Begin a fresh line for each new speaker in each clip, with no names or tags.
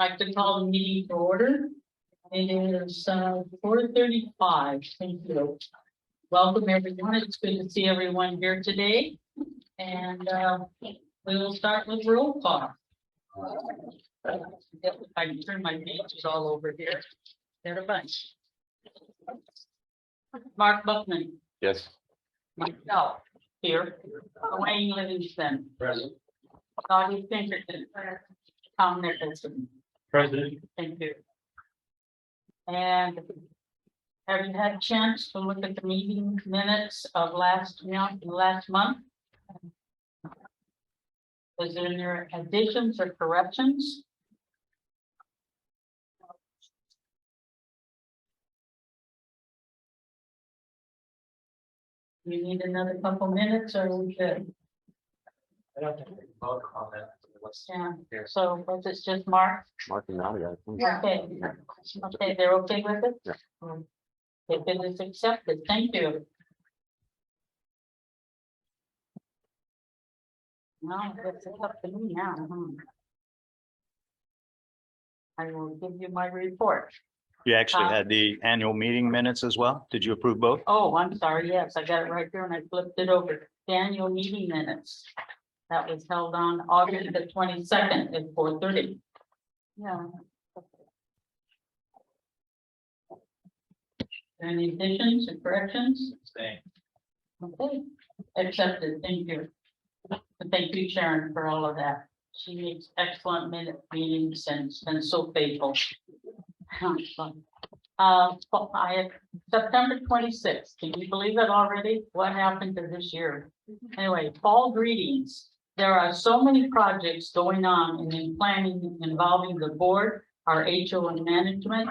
I'd like to call the meeting to order. It is 4:35. Thank you. Welcome, everyone. It's good to see everyone here today. And we will start with roll call. I can turn my pages all over here. They're a bunch. Mark Buckman.
Yes.
Myself, here. Wayne Livingston.
Present.
Dottie Pinkerton. Tom Nicholson.
President.
Thank you. And have you had a chance to look at the meeting minutes of last month? Was there any additions or corrections? You need another couple minutes or we good?
I don't think we can vote on that.
Yeah, so was it just Mark?
Mark and Nadia.
Okay, okay, they're okay with it?
Yeah.
If it is accepted, thank you. Now, it's up to me now. I will give you my report.
You actually had the annual meeting minutes as well? Did you approve both?
Oh, I'm sorry, yes, I got it right here and I flipped it over. The annual meeting minutes. That was held on August the 22nd at 4:30. Yeah. Any additions or corrections? Okay, accepted, thank you. And thank you, Sharon, for all of that. She makes excellent meetings and so faithful. I have September 26th. Can you believe it already? What happened to this year? Anyway, fall greetings. There are so many projects going on and in planning involving the board, our HO and management,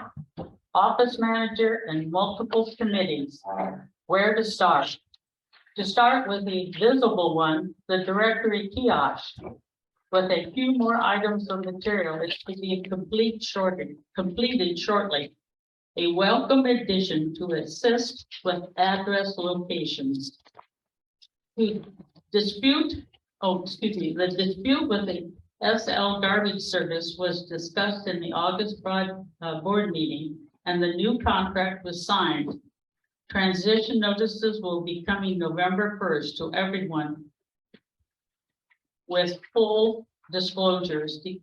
office manager, and multiple committees. Where to start? To start with the visible one, the directory kiosk. With a few more items of material, it should be completed shortly. A welcome addition to assist with address locations. The dispute with the SL garbage service was discussed in the August board meeting, and the new contract was signed. Transition notices will be coming November 1st to everyone with full disclosures. The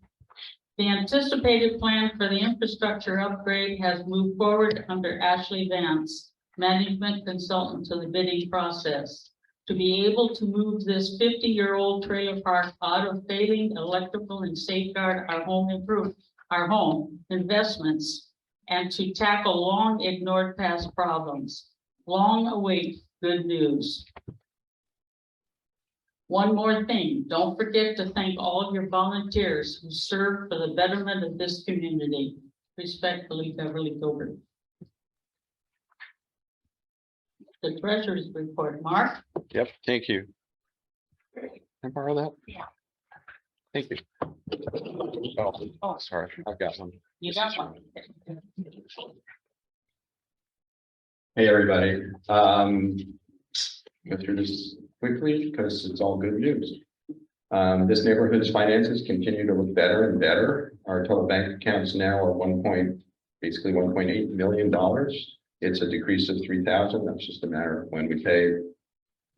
anticipated plan for the infrastructure upgrade has moved forward under Ashley Vance, management consultant to the bidding process. To be able to move this 50-year-old trailer park out of failing electrical and safeguard our home investments, and to tackle long ignored past problems. Long await good news. One more thing, don't forget to thank all of your volunteers who serve for the betterment of this community. Respectfully, Beverly Gilbert. The treasurer's report, Mark.
Yep, thank you. Can I borrow that?
Yeah.
Thank you. Oh, sorry, I've got one.
You got one.
Hey, everybody. Go through this quickly because it's all good news. This neighborhood's finances continue to look better and better. Our total bank accounts now are basically $1.8 million. It's a decrease of 3,000. That's just a matter of when we pay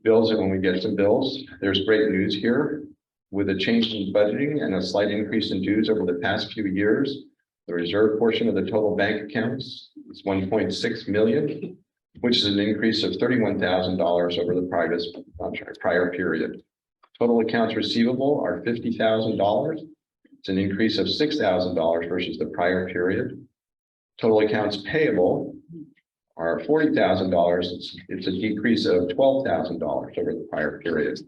bills and when we get some bills. There's great news here. With a change in budgeting and a slight increase in dues over the past few years, the reserve portion of the total bank accounts is 1.6 million, which is an increase of $31,000 over the prior period. Total accounts receivable are $50,000. It's an increase of $6,000 versus the prior period. Total accounts payable are $40,000. It's a decrease of $12,000 over the prior period.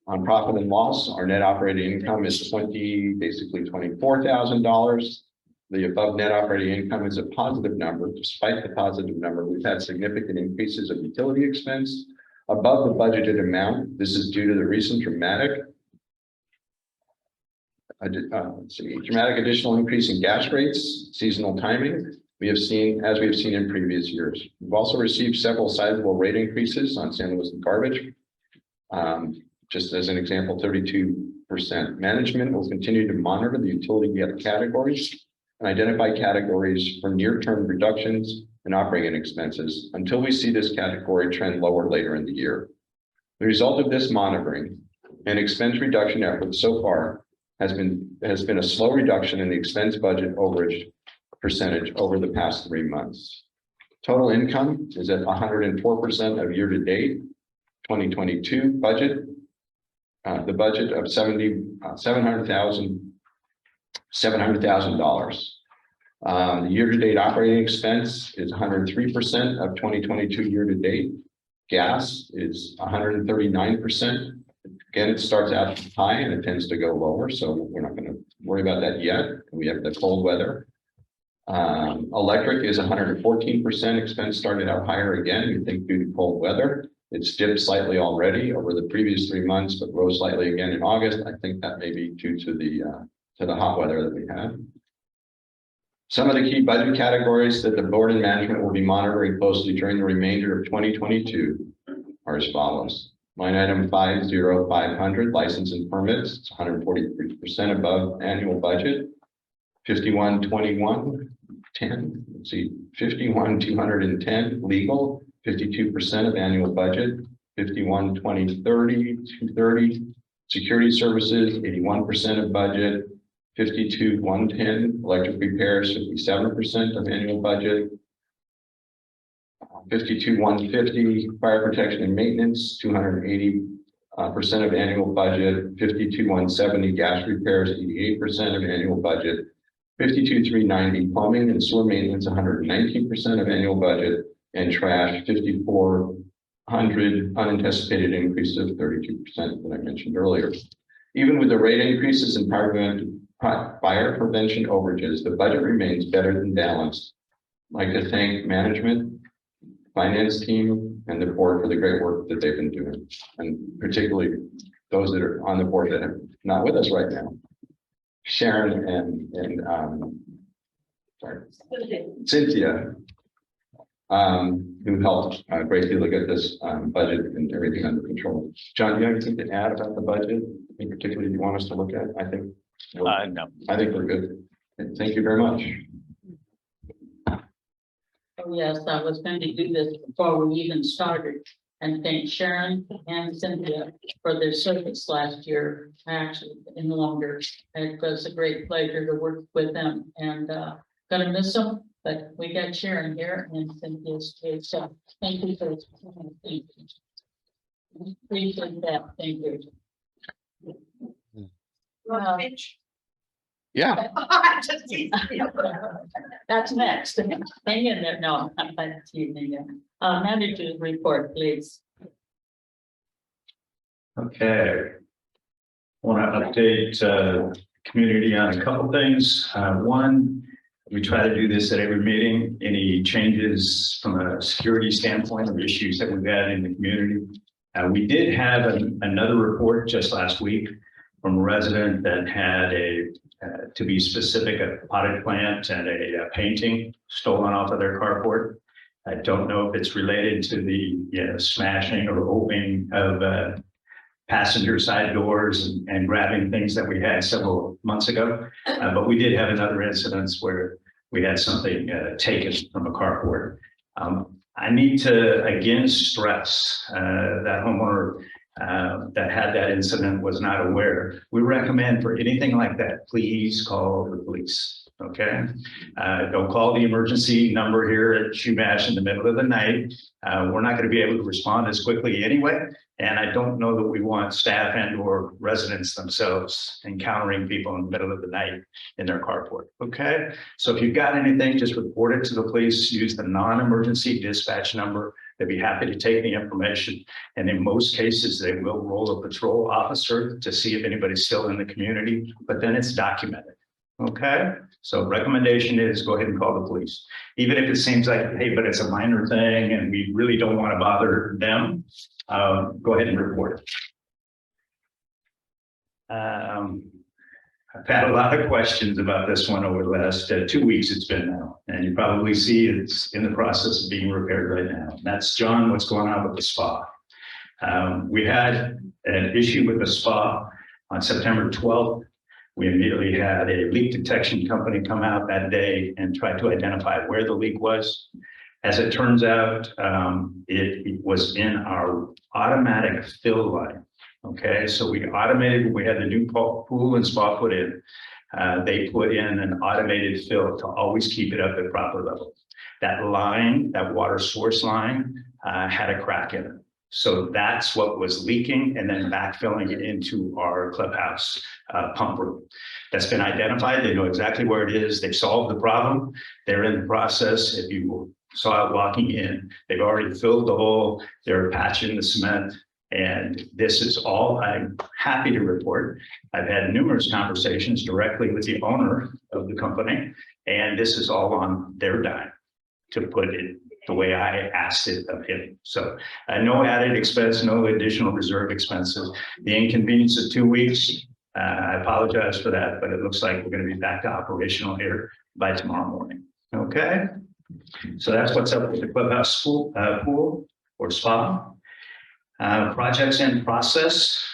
On profit and loss, our net operating income is basically $24,000. The above net operating income is a positive number. Despite the positive number, we've had significant increases of utility expense above the budgeted amount. This is due to the recent dramatic additional increase in gas rates, seasonal timing. We have seen in previous years. We've also received several sizable rate increases on San Luis garbage. Just as an example, 32 Management will continue to monitor the utility categories and identify categories for near-term reductions in operating expenses until we see this category trend lower later in the year. The result of this monitoring and expense reduction efforts so far has been a slow reduction in the expense budget overage percentage over the past 3 months. Total income is at 104% of year-to-date 2022 budget. The budget of $700,000. The year-to-date operating expense is 103% of 2022 year-to-date. Gas is 139%. Again, it starts out high and it tends to go lower, so we're not going to worry about that yet. We have the cold weather. Electric is 114%. Expense started out higher again, you think due to cold weather. It's dipped slightly already over the previous 3 months, but rose slightly again in August. I think that may be due to the hot weather that we had. Some of the key budget categories that the board and management will be monitoring closely during the remainder of 2022 are as follows. Line item 50500, license and permits, it's 143% above annual budget. 512110, let's see, 51210, legal, 52% of annual budget. 512030, 230, security services, 81% of budget. 52110, electric repairs, 57% of annual budget. 52150, fire protection and maintenance, 280% of annual budget. 52170, gas repairs, 88% of annual budget. 52390, plumbing and sewer maintenance, 119% of annual budget. And trash, 5400, unanticipated increase of 32% that I mentioned earlier. Even with the rate increases in fire prevention overages, the budget remains better than balanced. I'd like to thank management, finance team, and the board for the great work that they've been doing, and particularly those that are on the board that are not with us right now. Sharon and Cynthia, who helped a great deal to get this budget and everything under control. John, do you have anything to add about the budget in particular you want us to look at? I think
No.
I think we're good. Thank you very much.
Oh, yes, I was going to do this before we even started and thank Sharon and Cynthia for their service last year, actually, in longer. It was a great pleasure to work with them and gonna miss them, but we got Sharon here and Cynthia's too. So thank you for appreciate that. Thank you.
Yeah,
That's next. Hang in there. No, I'm glad to see you again. Manager's report, please.
Okay. Want to update community on a couple things. One, we try to do this at every meeting. Any changes from a security standpoint or issues that we've had in the community. We did have another report just last week from a resident that had to be specific, a potted plant and a painting stolen off of their carport. I don't know if it's related to the smashing or opening of passenger side doors and grabbing things that we had several months ago. But we did have another incident where we had something taken from a carport. I need to again stress that homeowner that had that incident was not aware. We recommend for anything like that, please call the police. Okay, don't call the emergency number here at Chumash in the middle of the night. We're not going to be able to respond as quickly anyway. And I don't know that we want staff and or residents themselves encountering people in the middle of the night in their carport. Okay, so if you've got anything, just report it to the police. Use the non-emergency dispatch number. They'd be happy to take the information. And in most cases, they will roll a patrol officer to see if anybody's still in the community, but then it's documented. Okay, so recommendation is go ahead and call the police. Even if it seems like, hey, but it's a minor thing and we really don't want to bother them, go ahead and report it. I've had a lot of questions about this one over the last 2 weeks it's been now, and you probably see it's in the process of being repaired right now. That's John, what's going on with the spa. We had an issue with the spa On September 12th, we immediately had a leak detection company come out that day and try to identify where the leak was. As it turns out, it was in our automatic fill line. Okay, so we automated, we had the new pool and spa put in. They put in an automated fill to always keep it up at proper level. That line, that water source line, had a crack in it. So that's what was leaking and then backfilling it into our clubhouse pump room. That's been identified. They know exactly where it is. They've solved the problem. They're in the process. If you saw it walking in, they've already filled the hole. They're patching the cement. And this is all I'm happy to report. I've had numerous conversations directly with the owner of the company, and this is all on their dime to put it the way I asked it of him. So no added expense, no additional reserve expenses. The inconvenience of 2 weeks, I apologize for that, but it looks like we're going to be back to operational here by tomorrow morning. Okay, so that's what's up with the clubhouse pool or spa. Projects in process,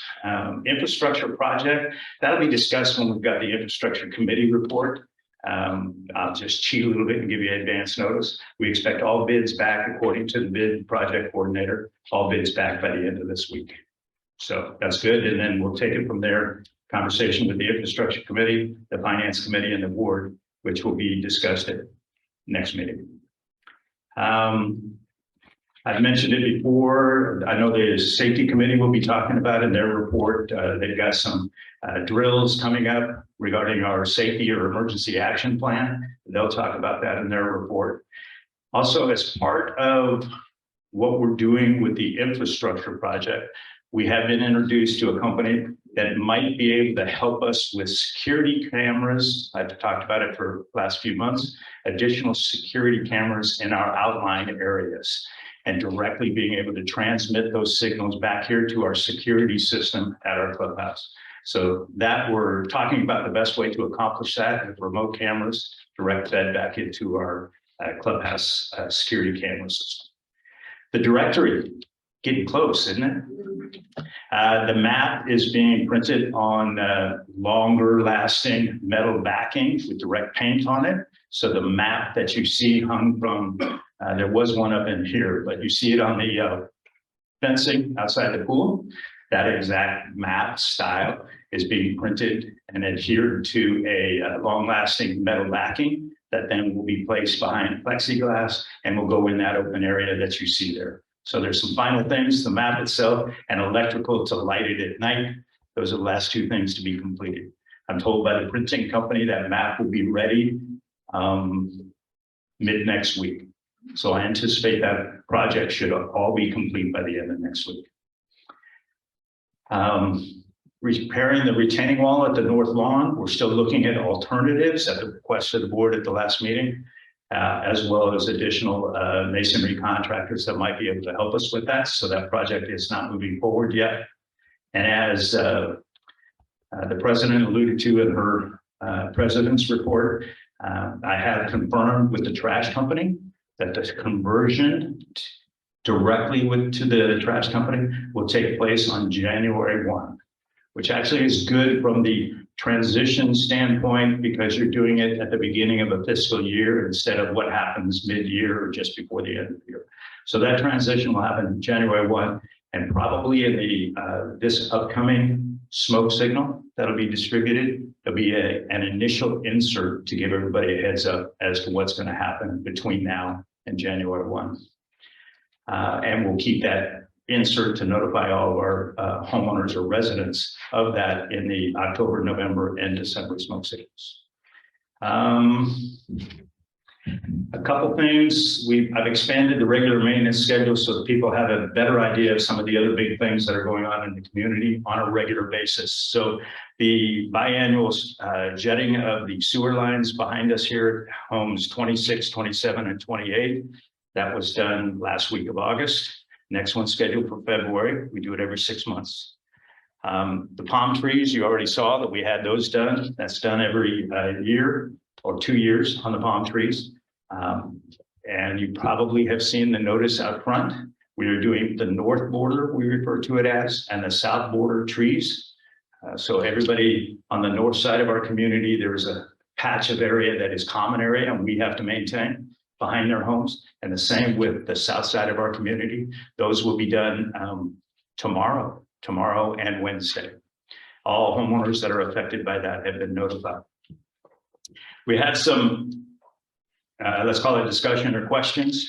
infrastructure project, that'll be discussed when we've got the infrastructure committee report. I'll just cheat a little bit and give you advance notice. We expect all bids back according to the bid project coordinator, all bids back by the end of this week. So that's good. And then we'll take it from there, conversation with the infrastructure committee, the finance committee and the board, which will be discussed at next meeting. I've mentioned it before. I know the safety committee will be talking about in their report. They've got some drills coming up regarding our safety or emergency action plan. They'll talk about that in their report. Also, as part of what we're doing with the infrastructure project, we have been introduced to a company that might be able to help us with security cameras. I've talked about it for the last few months, additional security cameras in our outlying areas, and directly being able to transmit those signals back here to our security system at our clubhouse. So that we're talking about the best way to accomplish that with remote cameras, direct fed back into our clubhouse security camera system. The directory, getting close, isn't it? The map is being printed on longer lasting metal backing with direct paint on it. So the map that you see hung from, there was one up in here, but you see it on the fencing outside the pool. That exact map style is being printed and adhered to a long-lasting metal backing that then will be placed behind plexiglass and will go in that open area that you see there. So there's some final things, the map itself and electrical to light it at night. Those are the last two things to be completed. I'm told by the printing company that map will be ready mid next week. So I anticipate that project should all be complete by the end of next week. Repairing the retaining wall at the north lawn. We're still looking at alternatives at the request of the board at the last meeting, as well as additional masonry contractors that might be able to help us with that. So that project is not moving forward yet. And as the president alluded to in her president's report, I have confirmed with the trash company that the conversion directly to the trash company will take place on January 1, which actually is good from the transition standpoint because you're doing it at the beginning of a fiscal year instead of what happens mid-year or just before the end of the year. So that transition will happen January 1, and probably in the this upcoming smoke signal that'll be distributed, there'll be an initial insert to give everybody a heads up as to what's going to happen between now and January 1. And we'll keep that insert to notify all of our homeowners or residents of that in the October, November, and December smoke signals. A couple things, I've expanded the regular maintenance schedule so that people have a better idea of some of the other big things that are going on in the community on a regular basis. So the biannual jetting of the sewer lines behind us here at homes 26, 27, and 28. That was done last week of August. Next one's scheduled for February. We do it every 6 months. The palm trees, you already saw that we had those done. That's done every year or 2 years on the palm trees. And you probably have seen the notice out front. We are doing the north border, we refer to it as, and the south border trees. So everybody on the north side of our community, there is a patch of area that is common area and we have to maintain behind their homes. And the same with the south side of our community. Those will be done tomorrow and Wednesday. All homeowners that are affected by that have been notified. We had some, let's call it discussion or questions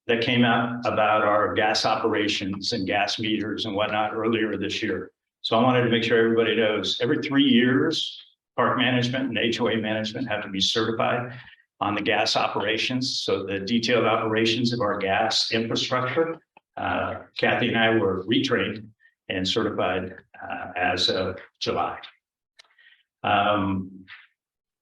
that came out about our gas operations and gas meters and whatnot earlier this year. So I wanted to make sure everybody knows every 3 years, park management and HOA management have to be certified on the gas operations. So the detailed operations of our gas infrastructure, Kathy and I were retrained and certified as of July.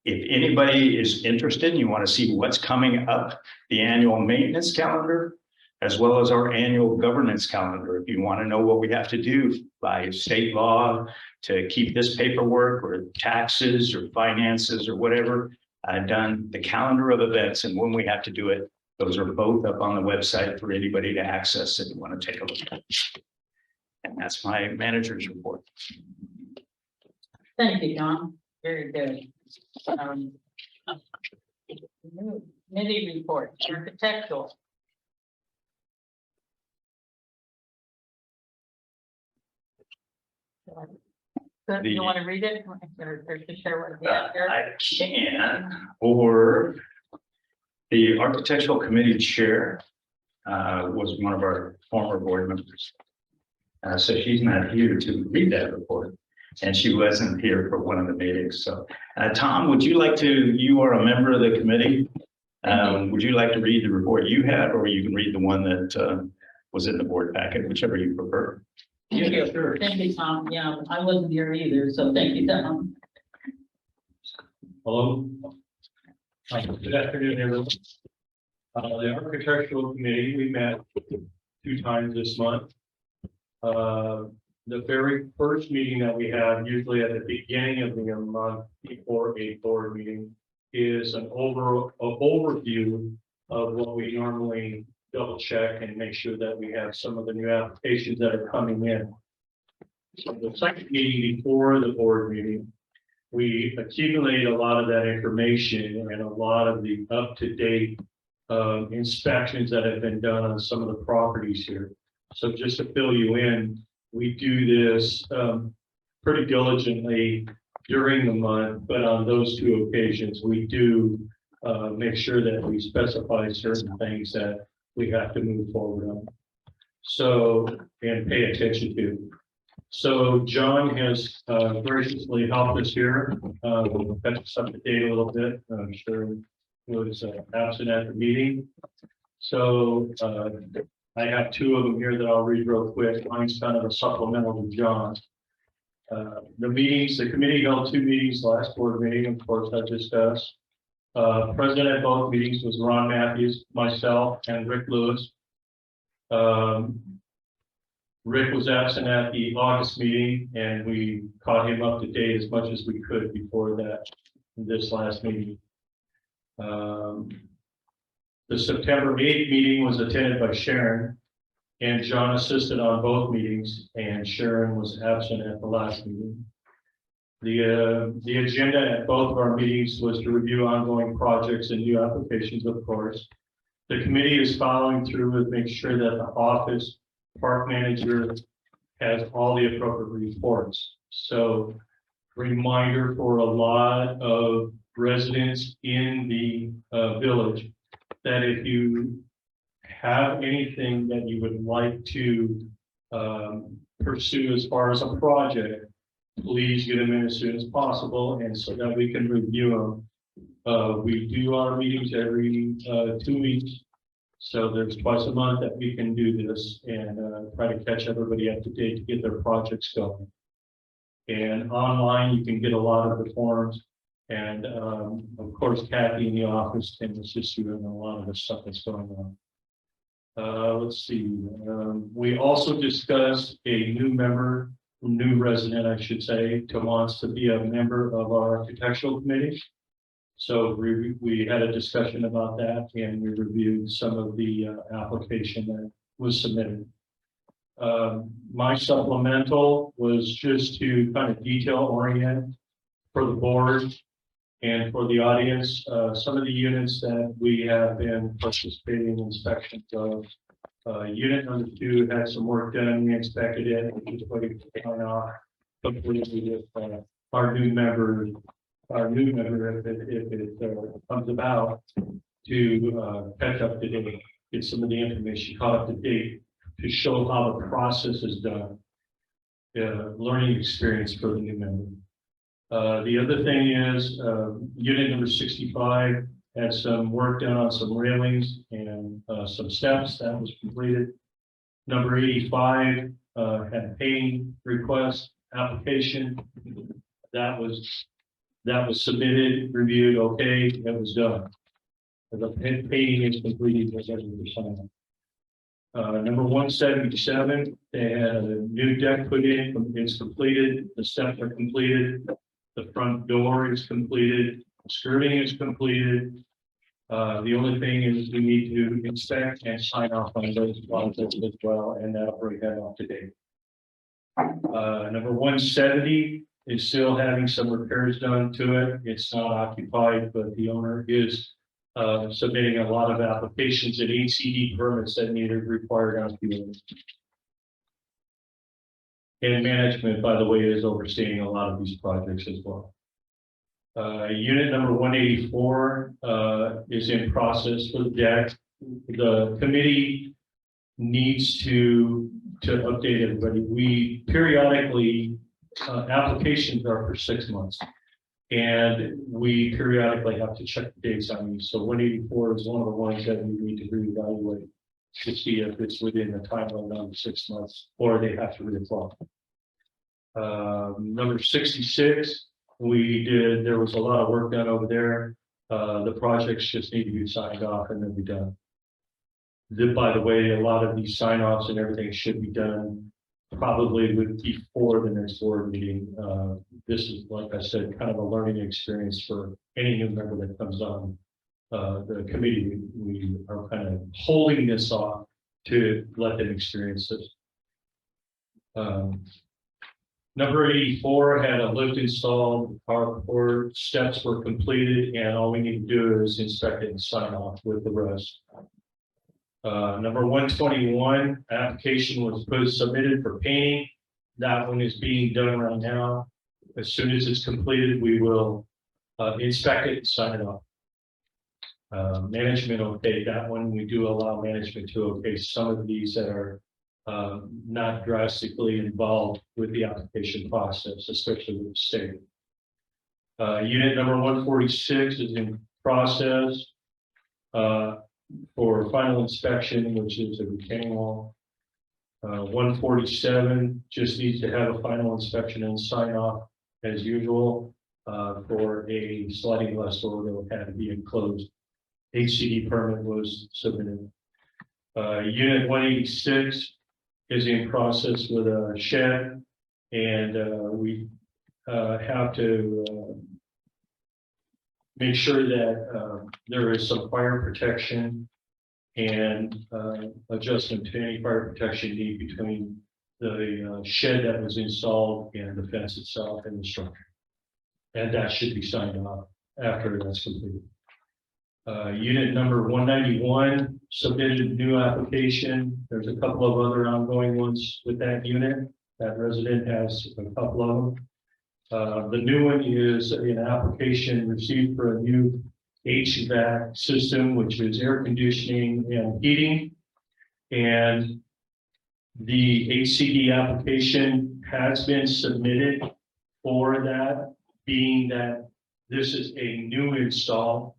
If anybody is interested and you want to see what's coming up, the annual maintenance calendar, as well as our annual governance calendar, if you want to know what we have to do by state law to keep this paperwork or taxes or finances or whatever done, the calendar of events and when we have to do it, those are both up on the website for anybody to access if you want to take a look at. And that's my manager's report.
Thank you, John. Very good. Committee report, architectural. So you want to read it or to share what we have here?
I can, or the architectural committee chair was one of our former board members. So she's not here to read that report. And she wasn't here for one of the meetings. So Tom, would you like to, you are a member of the committee. Would you like to read the report you had, or you can read the one that was in the board packet, whichever you prefer?
Yeah, sure. Thank you, Tom. Yeah, I wasn't here either, so thank you, Tom.
Hello. Hi, good afternoon, everyone. The architectural committee, we met 2 times this month. The very first meeting that we have, usually at the beginning of the month before a board meeting, is an overview of what we normally double check and make sure that we have some of the new applications that are coming in. So the second meeting before the board meeting, we accumulate a lot of that information and a lot of the up-to-date inspections that have been done on some of the properties here. So just to fill you in, we do this pretty diligently during the month, but on those 2 occasions, we do make sure that we specify certain things that we have to move forward on. So, and pay attention to. So John has graciously helped us here, catch us up to date a little bit. I'm sure he was absent at the meeting. So I have 2 of them here that I'll read real quick. Mine's kind of a supplemental to John's. The committee held 2 meetings last board meeting, of course, I discussed. President at both meetings was Ron Matthews, myself, and Rick Lewis. Rick was absent at the August meeting, and we caught him up to date as much as we could before this last meeting. The September 8th meeting was attended by Sharon, and John assisted on both meetings, and Sharon was absent at the last meeting. The agenda at both of our meetings was to review ongoing projects and new applications, of course. The committee is following through with making sure that the office park manager has all the appropriate reports. So reminder for a lot of residents in the village that if you have anything that you would like to pursue as far as a project, please get them in as soon as possible, and so that we can review them. We do our meetings every 2 weeks, so there's twice a month that we can do this and try to catch everybody up to date to get their projects going. And online, you can get a lot of the forms, and of course, Kathy in the office can assist you in a lot of the stuff that's going on. Let's see. We also discussed a new resident, I should say, who wants to be a member of our architectural committee. So we had a discussion about that, and we reviewed some of the application that was submitted. My supplemental was just to kind of detail orient for the board and for the audience, some of the units that we have been participating in inspections of. Unit number 2 had some work done. We inspected it. We just waiting to sign off completely with our new member, if it comes about, to catch up to date, get some of the information caught up to date to show how the process is done. Learning experience for the new member. The other thing is, unit number 65 had some work done on some railings and some steps that was completed. Number 85 had paying request application that was submitted, reviewed, okay, it was done. The paying is completed. Number 177, they had a new deck put in, it's completed, the steps are completed, the front door is completed, skirting is completed. The only thing is we need to inspect and sign off on those projects as well, and that'll bring that up to date. Number 170 is still having some repairs done to it. It's not occupied, but the owner is submitting a lot of applications and ACD permits that need required on the owner. And management, by the way, is overseeing a lot of these projects as well. Unit number 184 is in process for the deck. The committee needs to update everybody. We periodically, applications are for 6 months. And we periodically have to check the dates on these. So 184 is one of the ones that we need to reevaluate to see if it's within the timeline on 6 months, or they have to reapply. Number 66, there was a lot of work done over there. The projects just need to be signed off and then be done. By the way, a lot of these sign offs and everything should be done probably before the next board meeting. This is, like I said, kind of a learning experience for any new member that comes on the committee. We are kind of holding this off to let them experience this. Number 84 had a lift installed, our steps were completed, and all we need to do is inspect it and sign off with the rest. Number 121, application was submitted for painting. That one is being done right now. As soon as it's completed, we will inspect it and sign it off. Management, okay, that one we do allow management to okay some of these that are not drastically involved with the application process, especially with the state. Unit number 146 is in process for final inspection, which is a retaining wall. 147 just needs to have a final inspection and sign off as usual for a sliding glass door that had to be enclosed. HCD permit was submitted. Unit 186 is in process with a shed, and we have to make sure that there is some fire protection and adjustment to any fire protection need between the shed that was installed and the fence itself and the structure. And that should be signed off after that's completed. Unit number 191 submitted a new application. There's a couple of other ongoing ones with that unit. That resident has a couple of them. The new one is an application received for a new HVAC system, which is air conditioning and heating. And the HCD application has been submitted for that, being that this is a new install.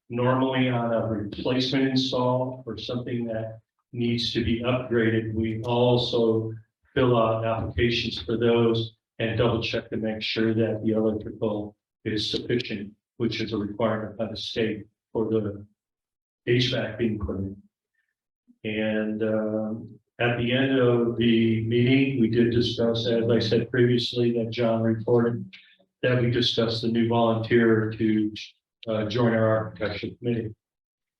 Normally on a replacement install or something that needs to be upgraded, we also fill out applications for those and double check to make sure that the electrical is sufficient, which is a requirement by the state for the HVAC being put in. And at the end of the meeting, we did discuss, as I said previously, that John reported, that we discussed the new volunteer to join our architecture committee.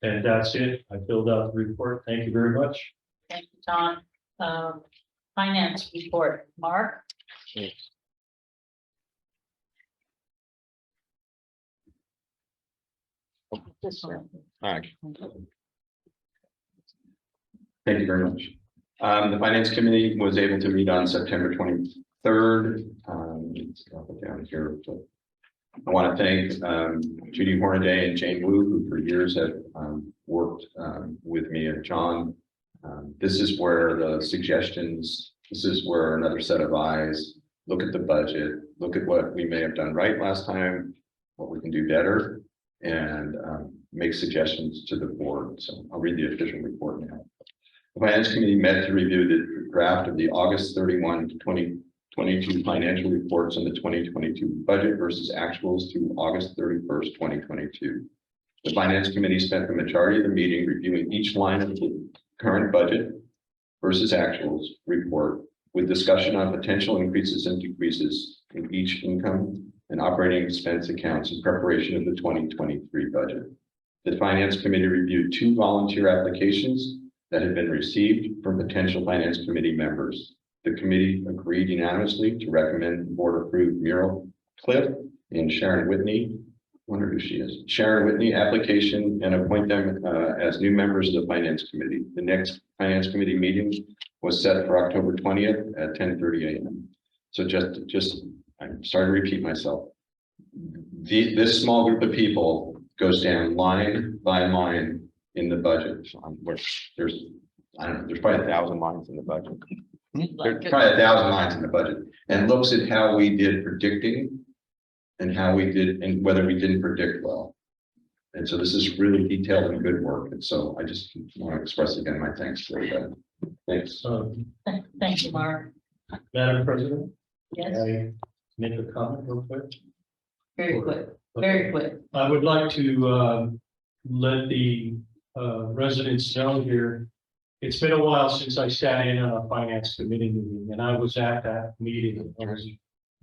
And that's it. I filled out the report. Thank you very much.
Thank you, John. Finance report, Mark? This one.
All right.
Thank you very much. The Finance Committee was able to meet on September 23rd. I'll put down here. I want to thank Judy Hornaday and Jane Wu, who for years have worked with me and John. This is where the suggestions, this is where another set of eyes, look at the budget, look at what we may have done right last time, what we can do better, and make suggestions to the board. So I'll read the official report now. The Finance Committee met to review the draft of the August 31, 2022 financial reports on the 2022 budget versus actuals through August 31st, 2022. The Finance Committee spent the majority of the meeting reviewing each line of the current budget versus actuals report with discussion on potential increases and decreases in each income and operating expense accounts in preparation of the 2023 budget. The Finance Committee reviewed 2 volunteer applications that had been received from potential Finance Committee members. The committee agreed unanimously to recommend the board approve Muriel Cliff and Sharon Whitney. Wonder who she is. Sharon Whitney application and appoint them as new members of the Finance Committee. The next Finance Committee meeting was set for October 20th at 10:30 a.m. So just I'm sorry to repeat myself. This small group of people goes down line by line in the budget. Which there's, I don't know, there's probably 1,000 lines in the budget. There's probably 1,000 lines in the budget, and looks at how we did predicting and how we did and whether we didn't predict well. And so this is really detailed and good work. And so I just want to express again my thanks to everybody. Thanks.
Thank you, Mark.
Madam President,
Yes,
can I make a comment real quick?
very quick, very quick.
I would like to let the residents know here. It's been a while since I sat in on a Finance Committee meeting, and I was at that meeting. I was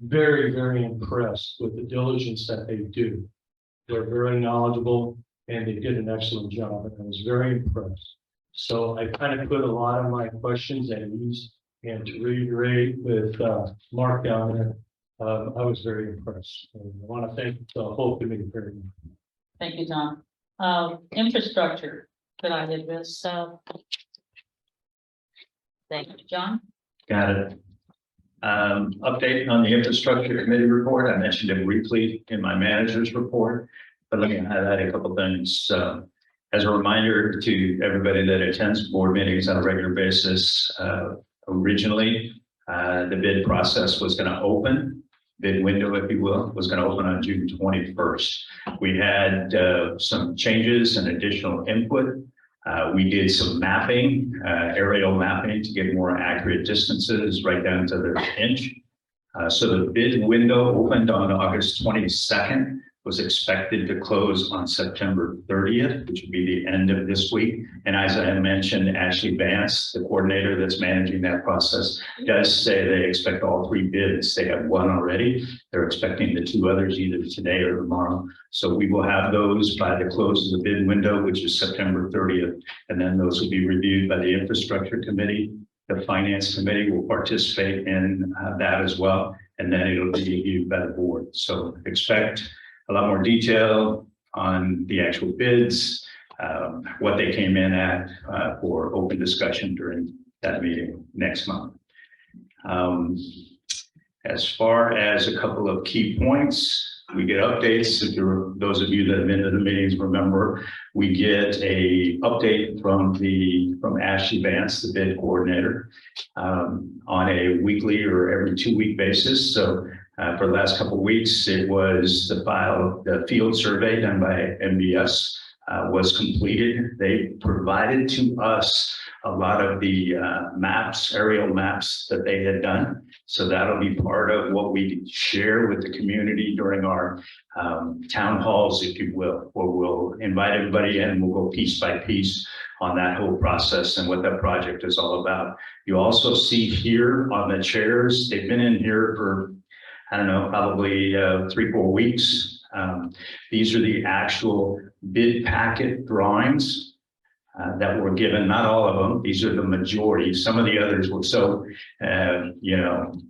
very, very impressed with the diligence that they do. They're very knowledgeable and they did an excellent job, and I was very impressed. So I kind of put a lot of my questions at ease, and to reiterate with Mark down there, I was very impressed. And I want to thank the whole committee very much.
Thank you, Tom. Infrastructure that I did this, thank you, John.
Got it. Update on the infrastructure committee report. I mentioned it briefly in my manager's report, but let me highlight a couple things. As a reminder to everybody that attends board meetings on a regular basis, originally the bid process was going to open, bid window, if you will, was going to open on June 21st. We had some changes and additional input. We did some mapping, aerial mapping to get more accurate distances right down to the inch. So the bid window opened on August 22nd, was expected to close on September 30th, which would be the end of this week. And as I mentioned, Ashley Vance, the coordinator that's managing that process, does say they expect all 3 bids. They have 1 already. They're expecting the 2 others either today or tomorrow. So we will have those by the close of the bid window, which is September 30th. And then those will be reviewed by the Infrastructure Committee. The Finance Committee will participate in that as well. And then it'll be reviewed by the board. So expect a lot more detail on the actual bids, what they came in at for open discussion during that meeting next month. As far as a couple of key points, we get updates. If you're, those of you that have been to the meetings, remember we get a update from Ashley Vance, the bid coordinator, on a weekly or every 2-week basis. So for the last couple of weeks, it was the field survey done by MBS was completed. They provided to us a lot of the maps, aerial maps that they had done. So that'll be part of what we share with the community during our town halls, if you will, where we'll invite everybody in and we'll go piece by piece on that whole process and what that project is all about. You also see here on the chairs, they've been in here for, I don't know, probably 3-4 weeks. These are the actual bid packet drawings. that were given, not all of them, these are the majority. Some of the others were so,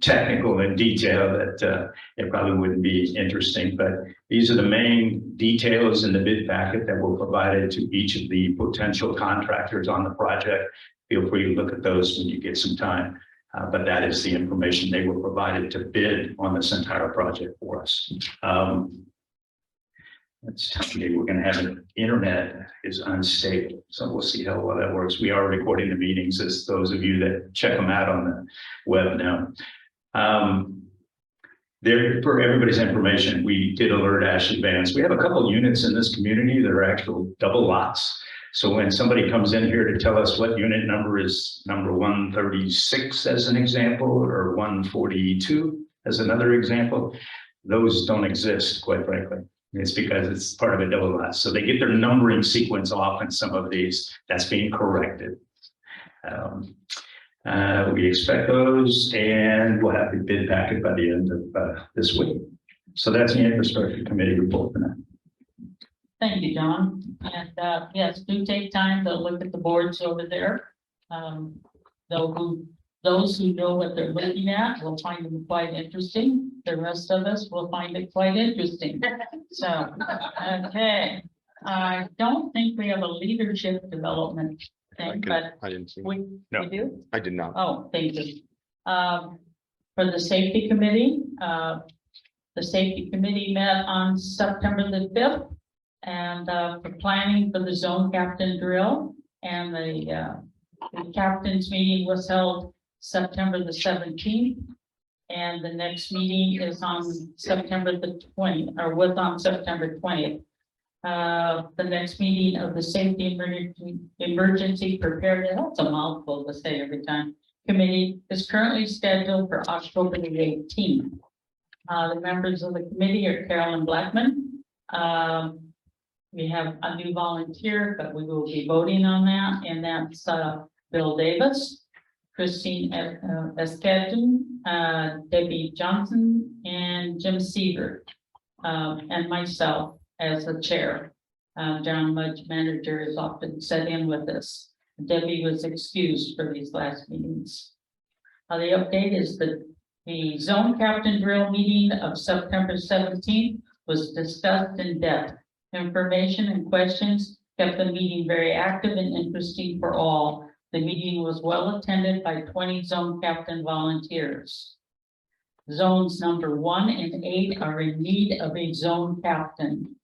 technical in detail that it probably wouldn't be interesting, but these are the main details in the bid packet that were provided to each of the potential contractors on the project. Feel free to look at those when you get some time, but that is the information they were provided to bid on this entire project for us. Let's tell you, we're going to have an internet is unstable, so we'll see how well that works. We are recording the meetings, as those of you that check them out on the web now. There, for everybody's information, we did alert Ashley Vance. We have a couple units in this community that are actual double lots. So when somebody comes in here to tell us what unit number is number 136 as an example, or 142 as another example, those don't exist, quite frankly. It's because it's part of a double lot. So they get their numbering sequence off in some of these. That's being corrected. We expect those, and we'll have the bid packet by the end of this week. So that's the infrastructure committee report for now.
Thank you, John. And yes, do take time to look at the boards over there. Those who know what they're looking at will find them quite interesting. The rest of us will find it quite interesting. So, okay. I don't think we have a leadership development thing, but
I didn't see.
we do.
I did not.
Oh, thank you. For the safety committee met on September the 5th, and for planning for the zone captain drill, and the captain's meeting was held September the 17th, and the next meeting is on September the 20th, or was on September 20th. The next meeting of the safety emergency preparedness, that's a mouthful to say every time, committee is currently scheduled for October the 18th. The members of the committee are Carolyn Blackman. We have a new volunteer, but we will be voting on that, and that's Bill Davis, Christine Eskedgen, Debbie Johnson, and Jim Seaver, and myself as the chair. John Mudge, manager, is often set in with us. Debbie was excused for these last meetings. The update is that the zone captain drill meeting of September 17th was discussed in depth. Information and questions kept the meeting very active and interesting for all. The meeting was well attended by 20 zone captain volunteers. Zones number 1 and 8 are in need of a zone captain.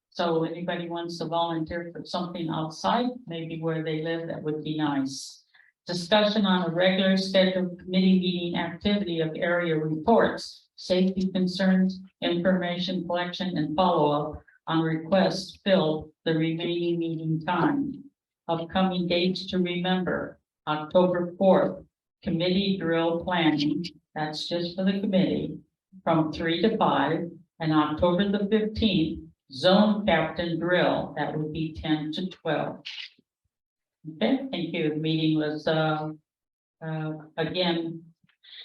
So anybody wants to volunteer for something outside, maybe where they live, that would be nice. Discussion on a regular scheduled committee meeting activity of area reports, safety concerns, information collection, and follow-up on requests filled the remaining meeting time. Upcoming dates to remember: October 4th, committee drill planning, that's just for the committee, from 3 to 5, and October the 15th, zone captain drill, that would be 10 to 12. Okay, thank you. The meeting was, again,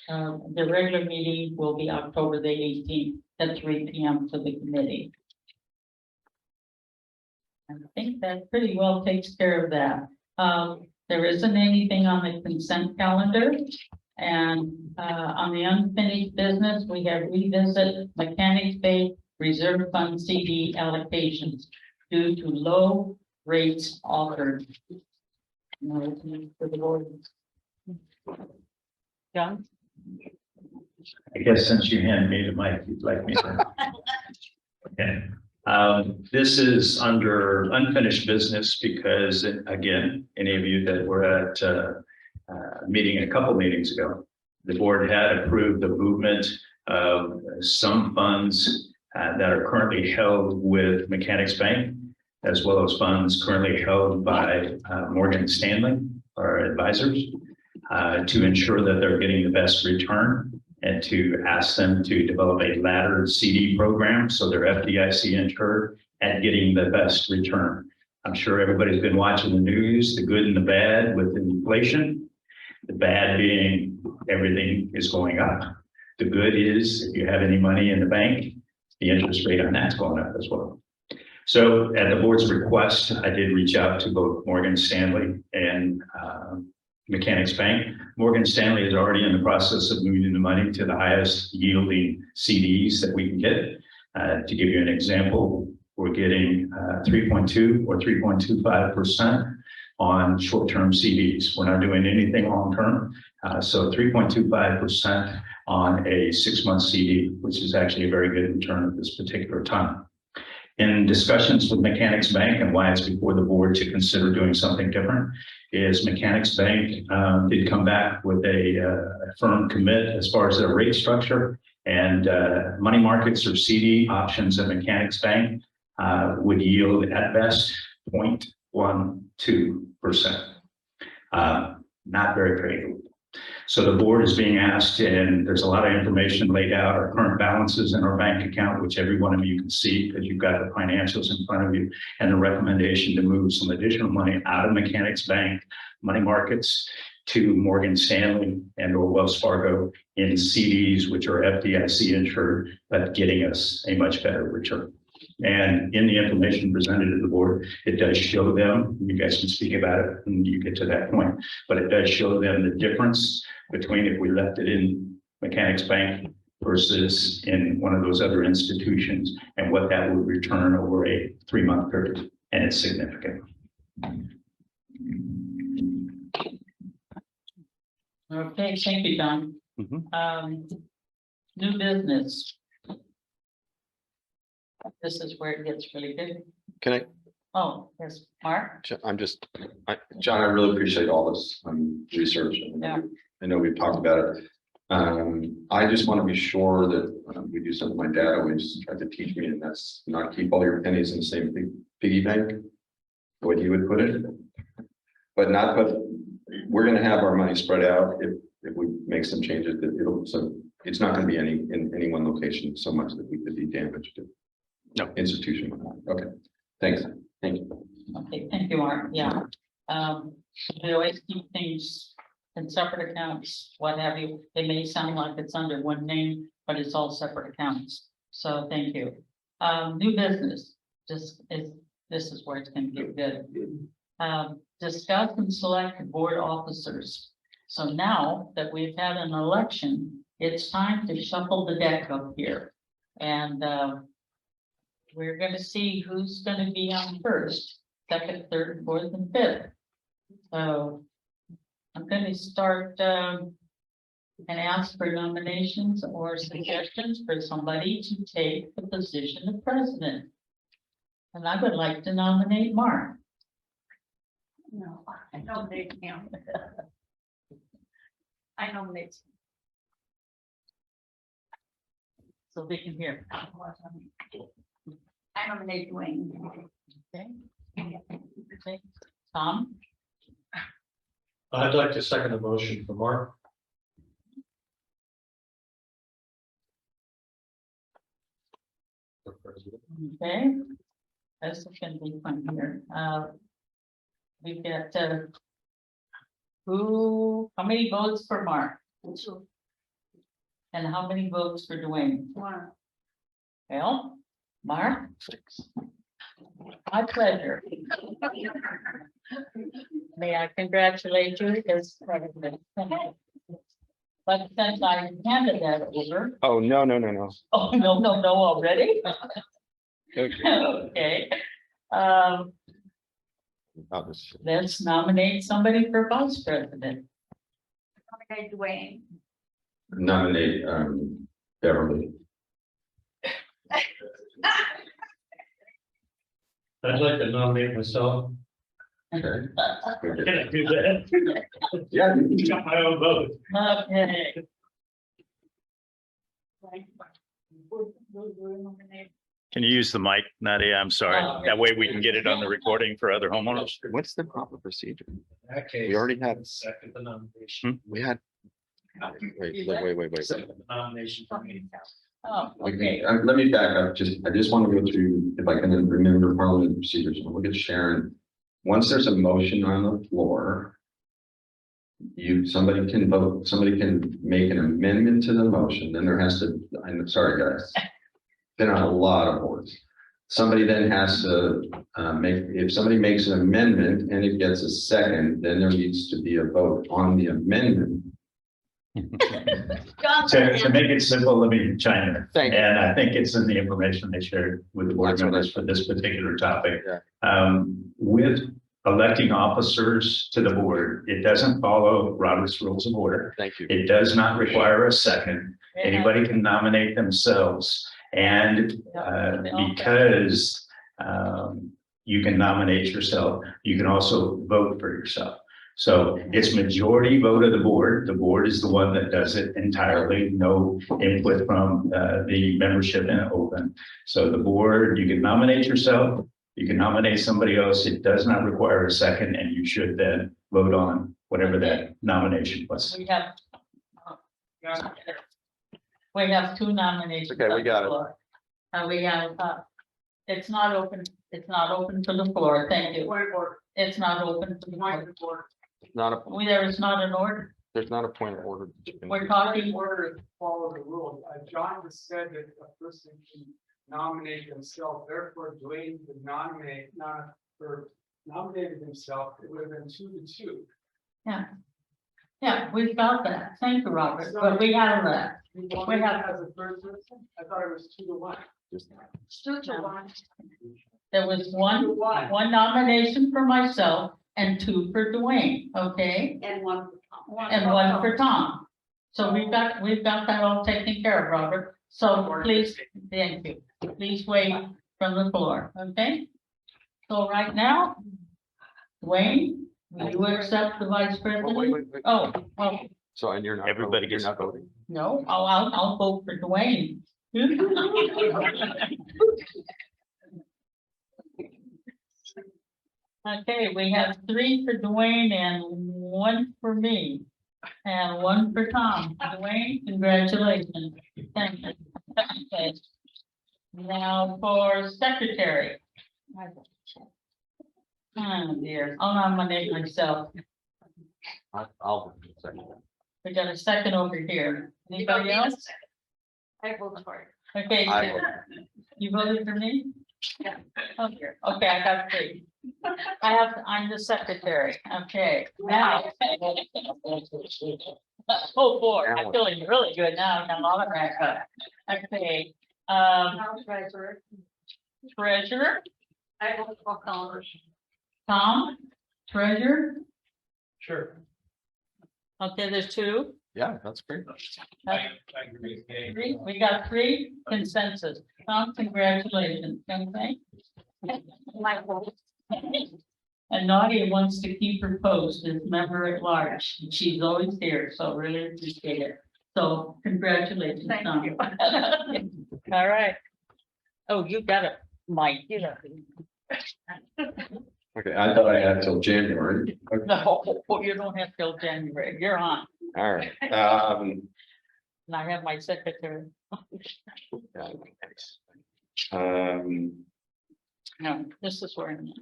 the regular meeting will be October the 18th at 3 p.m. for the committee. I think that pretty well takes care of that. There isn't anything on the consent calendar, and on the unfinished business, we have revisit Mechanics Bay Reserve Fund CD allocations due to low rates offered. John?
I guess since you handed me the mic, you'd like me to. Okay. This is under unfinished business because, again, any of you that were at a meeting a couple meetings ago, the board had approved the movement of some funds that are currently held with Mechanics Bank, as well as funds currently held by Morgan Stanley, our advisors, to ensure that they're getting the best return, and to ask them to develop a laddered CD program so they're FDIC insured and getting the best return. I'm sure everybody's been watching the news, the good and the bad with inflation. The bad being everything is going up. The good is if you have any money in the bank, the interest rate on that's going up as well. So at the board's request, I did reach out to both Morgan Stanley and Mechanics Bank. Morgan Stanley is already in the process of moving the money to the highest yielding CDs that we can get. To give you an example, we're getting 3.2 or 3.25% on short-term CDs. We're not doing anything long-term. So 3.25% on a 6-month CD, which is actually a very good return at this particular time. In discussions with Mechanics Bank and why it's before the board to consider doing something different is Mechanics Bank did come back with a firm commit as far as their rate structure, and money markets or CD options at Mechanics Bank would yield at best 0.12%. Not very favorable. So the board is being asked, and there's a lot of information laid out, our current balances in our bank account, which every one of you can see because you've got the financials in front of you, and the recommendation to move some additional money out of Mechanics Bank, money markets, to Morgan Stanley and or Wells Fargo in CDs, which are FDIC insured, but getting us a much better return. And in the information presented to the board, it does show them, you guys can speak about it when you get to that point, but it does show them the difference between if we left it in Mechanics Bank versus in one of those other institutions and what that would return over a 3-month period. And it's significant.
Okay, thank you, Don. New business. This is where it gets really good.
Can I,
Oh, yes, Mark?
John, I really appreciate all this research.
Yeah.
I know we've talked about it. I just want to be sure that we do something my dad always tried to teach me, and that's not keep all your pennies in the same piggy bank, the way he would put it. But not put, we're going to have our money spread out if we make some changes, that so it's not going to be in any one location so much that we could be damaged. No institution. Okay, thanks. Thank you.
Okay, thank you, Mark. Yeah. We always keep things in separate accounts, what have you. It may sound like it's under one name, but it's all separate accounts. So thank you. New business. This is where it's going to get good. Discuss and select board officers. So now that we've had an election, it's time to shuffle the deck up here. And we're going to see who's going to be on first, second, third, fourth, and fifth. So I'm going to start and ask for nominations or suggestions for somebody to take the position of president. And I would like to nominate Mark.
No, I nominate him. I nominate.
So they can hear.
I nominate Dwayne.
Okay. Okay. Tom?
I'd like to second the motion for Mark. For president.
Okay. This is going to be fun here. We've got, how many votes for Mark?
Two.
And how many votes for Dwayne?
One.
Well, Mark? My pleasure. May I congratulate you as president? But since I handed that over.
Oh, no.
Oh, no, already?
Okay.
Okay.
I'll just-
Let's nominate somebody for vice president.
Nominate Dwayne.
Nominate Beverly.
I'd like to nominate myself.
Okay.
Can I do that?
Yeah.
Got my own vote.
Okay.
Can you use the mic, Nadia? I'm sorry.
Oh,
That way we can get it on the recording for other homeowners.
What's the proper procedure?
Okay.
We already had,
Second the nomination.
we had, wait.
Second the nomination for me.
Oh,
Okay,
okay.
let me back up. I just want to go through, if I can remember parliament procedures. We'll look at Sharon. Once there's a motion on the floor, somebody can vote, somebody can make an amendment to the motion, then there has to, I'm sorry, guys. Been on a lot of boards. somebody then has to if somebody makes an amendment and it gets a second, then there needs to be a vote on the amendment.
To make it simple, let me chime in.
Thank you.
And I think it's in the information they shared with the board
That's what
members for this particular topic.
Yeah.
With electing officers to the board, it doesn't follow Robert's Rules of Order.
Thank you.
It does not require a second. Anybody can nominate themselves. And because you can nominate yourself, you can also vote for yourself. So it's majority vote of the board. The board is the one that does it entirely, no input from the membership in open. So the board, you can nominate yourself, you can nominate somebody else. It does not require a second, and you should then vote on whatever that nomination was.
We have two nominations.
Okay, we got it.
And we have, it's not open for the floor. Thank you. It's not open for the floor.
Not a,
There is not an order.
there's not a point of order.
We're talking,
Order to follow the rules. John just said that a person can nominate themselves, therefore Dwayne would nominated himself, it would have been 2-2.
yeah, we've got that. Thank you, Robert, but we have that.
You wanted that as a third person? I thought it was 2-1.
There was one nomination for myself and two for Dwayne, okay?
And one.
And one for Tom. So we've got that all taken care of, Robert. So please, thank you. Please wait from the floor, okay? So right now, Dwayne, will you accept the vice president?
Wait.
Oh, well,
So, and you're not.
Everybody
you're
gets
not
to vote.
voting.
no, I'll vote for Dwayne. Okay, we have 3 for Dwayne and 1 for me. And 1 for Tom. Dwayne, congratulations. Thank you. Okay. Now for secretary. Oh dear, I'll nominate myself.
I'll second.
We got a second over here. Anybody else?
I voted for it.
Okay,
I
so you voted for me?
Yeah.
Oh, here. Okay, I got 3. I'm the secretary. Okay, now. Oh, boy, I'm feeling really good now. I'm all right. Okay,
Now treasurer.
treasurer,
I voted for Congress.
Tom, treasurer.
Sure.
Okay, there's 2.
Yeah, that's great.
Three. We got 3 consensus. Tom, congratulations. Okay.
My vote.
And Nadia wants to keep her post as member at large. She's always here, so really appreciate it. So congratulations,
Thank
Tom.
you.
All right. Oh, you got it, Mike. You know.
Okay, I thought I had till January. Okay.
No, you don't have till January. You're on.
All right.
And I have my secretary.
Yeah, thanks.
No, this is where I'm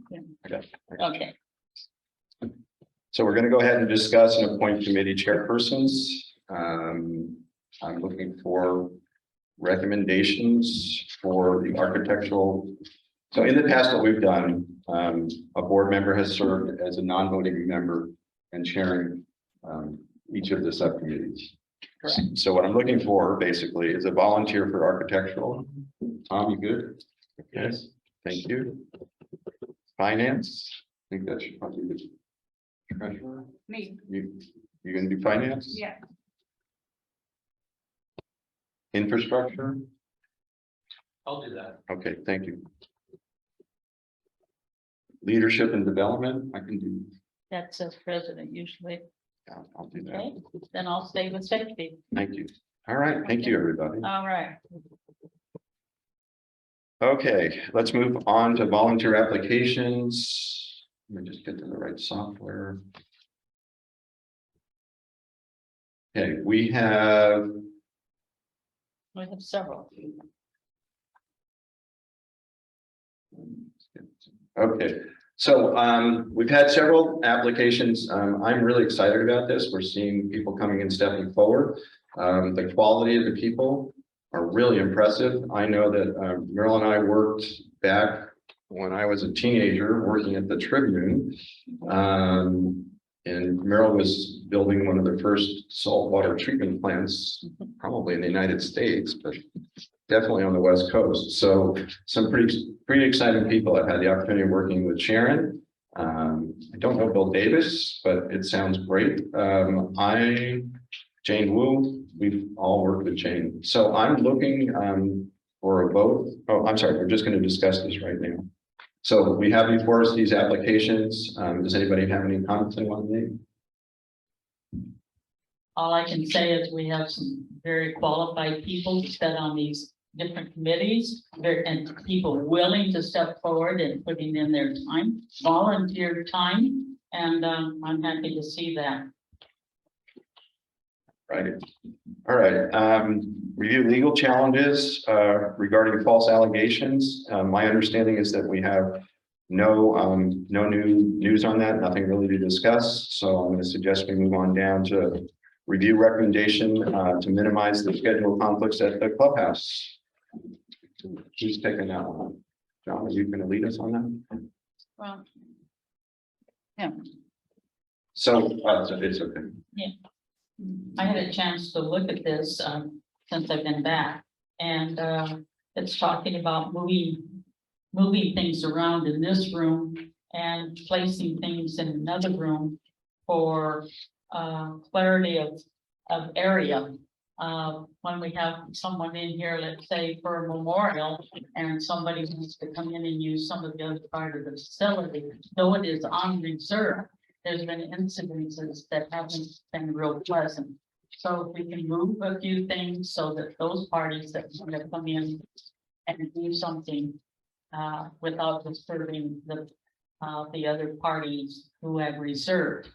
at.
Okay.
Okay.
So we're going to go ahead and discuss and appoint committee chairpersons. I'm looking for recommendations for the architectural. So in the past, what we've done, a board member has served as a non-voting member and chairing each of the subcommittees.
Correct.
So what I'm looking for basically is a volunteer for architectural. Tom, you good? Yes. Thank you. Finance, I think that should probably be the treasurer.
Me,
You gonna do finance?
yeah.
Infrastructure?
I'll do that.
Okay, thank you. Leadership and development, I can do,
That says president usually.
yeah, I'll do that.
Okay, then I'll stay with safety.
Thank you. All right, thank you, everybody.
All right.
Okay, let's move on to volunteer applications. Let me just get to the right software. Okay, we have,
We have several.
okay, so we've had several applications. I'm really excited about this. We're seeing people coming and stepping forward. The quality of the people are really impressive. I know that Merrill and I worked back when I was a teenager working at the Tribune. And Merrill was building one of the first saltwater treatment plants, probably in the United States, but definitely on the West Coast. So some pretty exciting people. I've had the opportunity of working with Sharon. I don't know Bill Davis, but it sounds great. Jane Wu, we've all worked with Jane. So I'm looking for a vote. Oh, I'm sorry, we're just going to discuss this right now. So we have before us these applications. Does anybody have any comments they want to make?
All I can say is we have some very qualified people to sit on these different committees, and people willing to step forward and putting in their time, volunteer time, and I'm happy to see that.
Right. All right. Review legal challenges regarding false allegations. My understanding is that we have no new news on that, nothing really to discuss. So I'm going to suggest we move on down to review recommendation to minimize the schedule conflicts at the clubhouse. Who's taking that one? John, are you going to lead us on that?
Well, yeah.
So it's okay.
I had a chance to look at this since I've been back, and it's talking about moving things around in this room and placing things in another room for clarity of area. When we have someone in here, let's say for a memorial, and somebody wants to come in and use some of the other part of the facility, though it is on reserve, there's been incidences that haven't been real pleasant. So if we can move a few things so that those parties that want to come in and do something without disturbing the other parties who have reserved.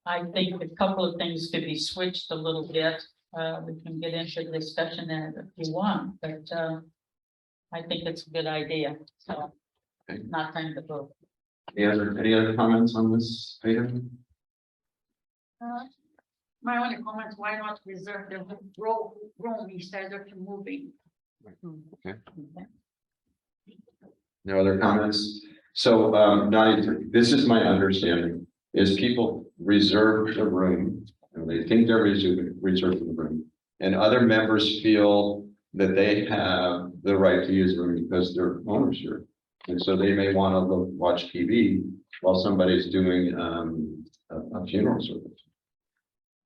I think a couple of things could be switched a little bit. We can get into the discussion there if you want, but I think it's a good idea. So not time to vote.
Any other comments on this item?
My only comment, why not reserve the room instead of moving?
Okay. No other comments? So this is my understanding, is people reserve the room, and they think they're reserving the room, and other members feel that they have the right to use the room because they're owners here. And so they may want to watch TV while somebody's doing a funeral service.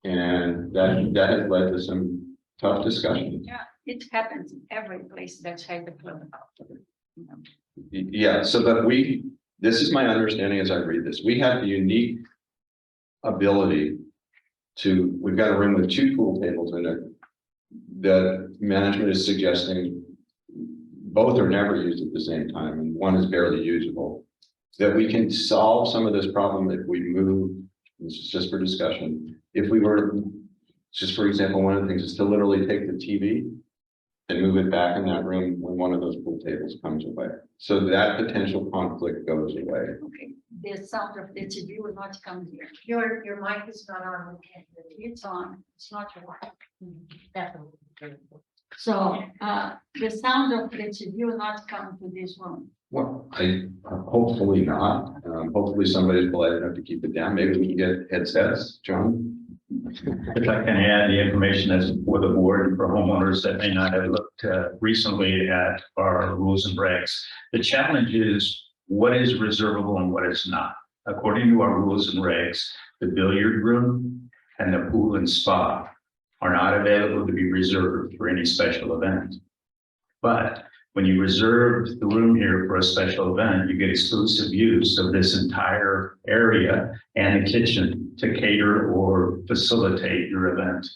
And that has led to some tough discussion.
Yeah, it happens in every place that's had the clubhouse.
Yeah, so that this is my understanding as I read this, we have the unique ability we've got a room with 2 pool tables in it. The management is suggesting both are never used at the same time, and one is barely usable. That we can solve some of this problem if we move, this is just for discussion, if we were, just for example, one of the things is to literally take the TV and move it back in that room when one of those pool tables comes away. So that potential conflict goes away.
Okay, the sound of the TV will not come here. Your mic is not on. Okay, it's on. It's not your mic. Definitely. So the sound of the TV will not come to this room.
Well, hopefully not. Hopefully somebody's polite enough to keep it down. Maybe we can get headsets, John.
If I can add the information that's for the board for homeowners that may not have looked recently at our rules and regs. The challenge is what is reservable and what is not. According to our rules and regs, the billiard room and the pool and spa are not available to be reserved for any special event. But when you reserve the room here for a special event, you get exclusive use of this entire area and the kitchen to cater or facilitate your event.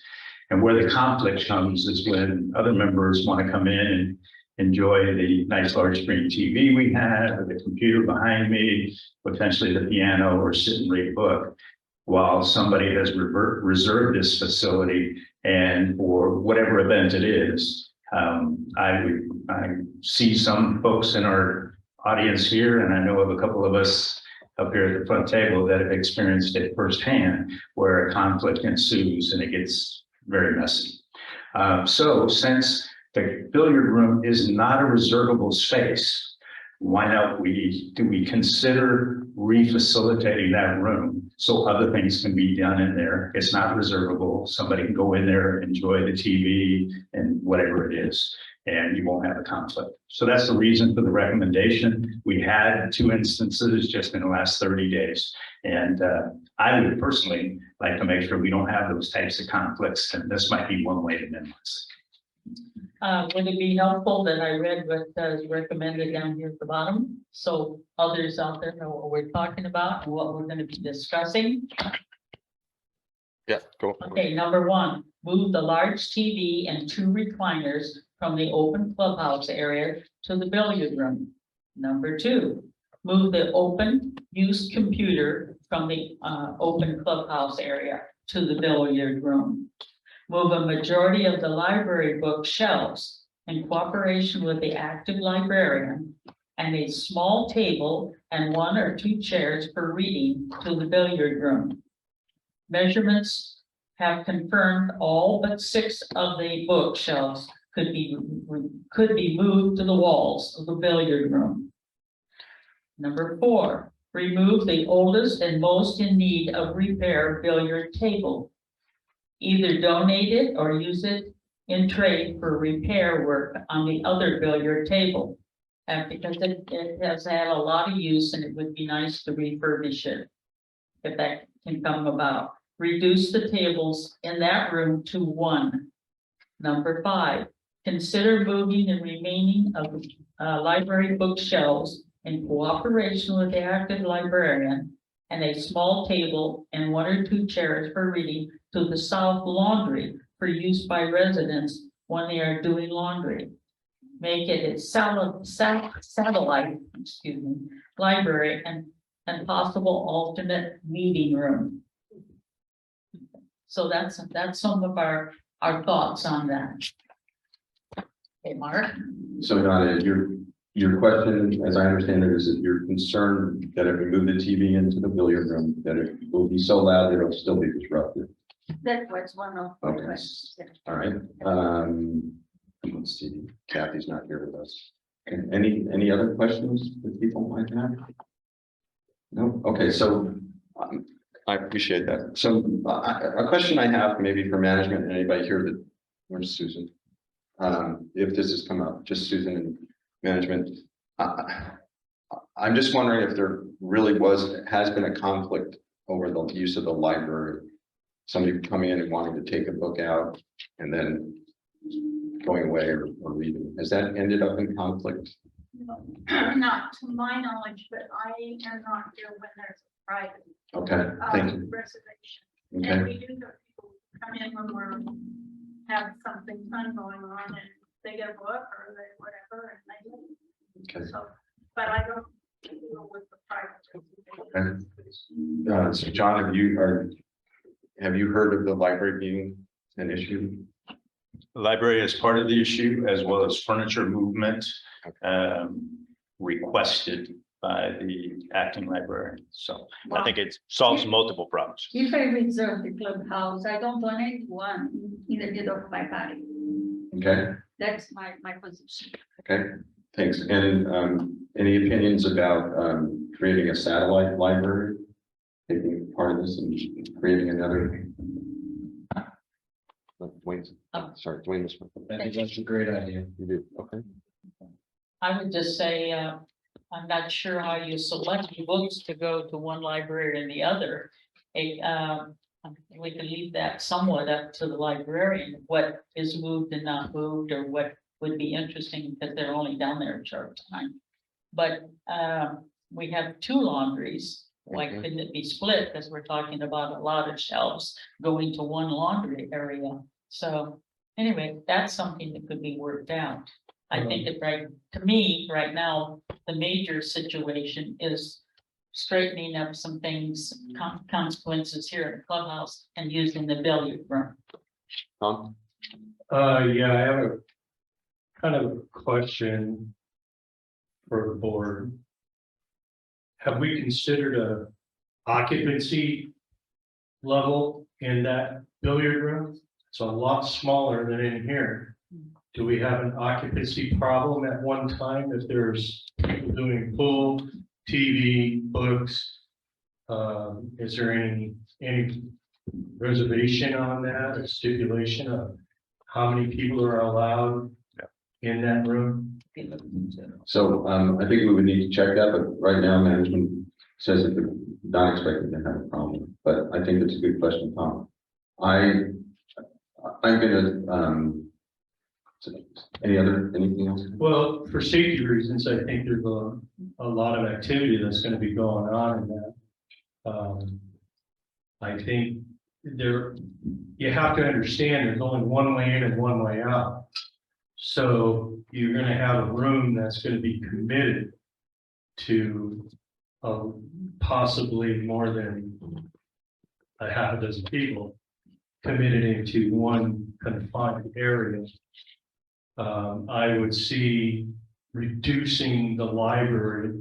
And where the conflict comes is when other members want to come in and enjoy the nice large screen TV we have, or the computer behind me, potentially the piano, or sit and read a book, while somebody has reserved this facility and for whatever event it is. I see some folks in our audience here, and I know of a couple of us
up here at the front table that have experienced it firsthand, where a conflict ensues and it gets very messy. So since the billiard room is not a reservable space, why not do we consider refacilitating that room so other things can be done in there? It's not reservable. Somebody can go in there, enjoy the TV and whatever it is, and you won't have a conflict. So that's the reason for the recommendation. We had 2 instances just in the last 30 days. And I would personally like to make sure we don't have those types of conflicts, and this might be one way to minimize it.
Would it be helpful that I read what is recommended down here at the bottom? So others out there know what we're talking about and what we're going to be discussing.
Yeah, go.
Okay, number 1, move the large TV and 2 recliners from the open clubhouse area to the billiard room. Number 2, move the open use computer from the open clubhouse area to the billiard room. Move a majority of the library bookshelves in cooperation with the active librarian and a small table and 1 or 2 chairs for reading to the billiard room. Measurements have confirmed all but 6 of the bookshelves could be moved to the walls of the billiard room. Number 4, remove the oldest and most in need of repair billiard table. Either donate it or use it in trade for repair work on the other billiard table. And because it has had a lot of use and it would be nice to refurbish it, if that can come about. Reduce the tables in that room to 1. Number 5, consider moving the remaining of library bookshelves in cooperation with the active librarian and a small table and 1 or 2 chairs for reading to the south laundry for use by residents when they are doing laundry. Make it a satellite, library and possible alternate meeting room. So that's some of our thoughts on that. Okay, Mark?
So Donna, your question, as I understand it, is that you're concerned that if we move the TV into the billiard room, that it will be so loud that it'll still be disruptive.
That was one of the
Okay.
questions. Yeah.
All right. Let's see, Kathy's not here with us. Any other questions that people might have? No? Okay, so I appreciate that. So a question I have maybe for management and anybody here that, where's Susan? If this has come up, just Susan and management. I'm just wondering if there really has been a conflict over the use of the library. Somebody coming in and wanting to take a book out and then going away or reading. Has that ended up in conflict?
No, not to my knowledge, but I am not here when there's a private
Okay, thank you.
reservation.
Okay,
And we do have people come in when we're have something fun going on and they get a book or they whatever and they do.
okay.
So, but I don't deal with the private.
Okay. So John, have you heard of the library being an issue?
The library is part of the issue, as well as furniture movement requested by the acting librarian. So
I think it solves multiple problems.
If I reserve the clubhouse, I don't donate one in the middle of my body.
Okay,
That's my position.
okay, thanks. And any opinions about creating a satellite library? Taking part of this and creating another. Dwayne, sorry, Dwayne was.
I think that's a great idea.
You do, okay.
I would just say, I'm not sure how you select books to go to one library and the other. We can leave that somewhat up to the librarian, what is moved and not moved, or what would be interesting, because they're only down there a short time. But we have 2 laundries. Why couldn't it be split? Because we're talking about a lot of shelves going to one laundry area. So anyway, that's something that could be worked out. I think that to me, right now, the major situation is straightening up some things, consequences here at the clubhouse and using the billiard room.
Tom?
Yeah, I have a kind of question for the board. have we considered a occupancy level in that billiard room? It's a lot smaller than in here. Do we have an occupancy problem at one time if there's people doing pool, TV, books? Is there any reservation on that, a stipulation of how many people are allowed in that room?
So, I think we would need to check that, but right now management says that they're not expected to have a problem, but I think it's a good question, Tom. I'm gonna, anything else?
Well, for safety reasons, I think there's a lot of activity that's gonna be going on in that. I think you have to understand there's only one way in and one way out. So you're gonna have a room that's gonna be committed to possibly more than a half a dozen people committed into one confined area. I would see reducing the library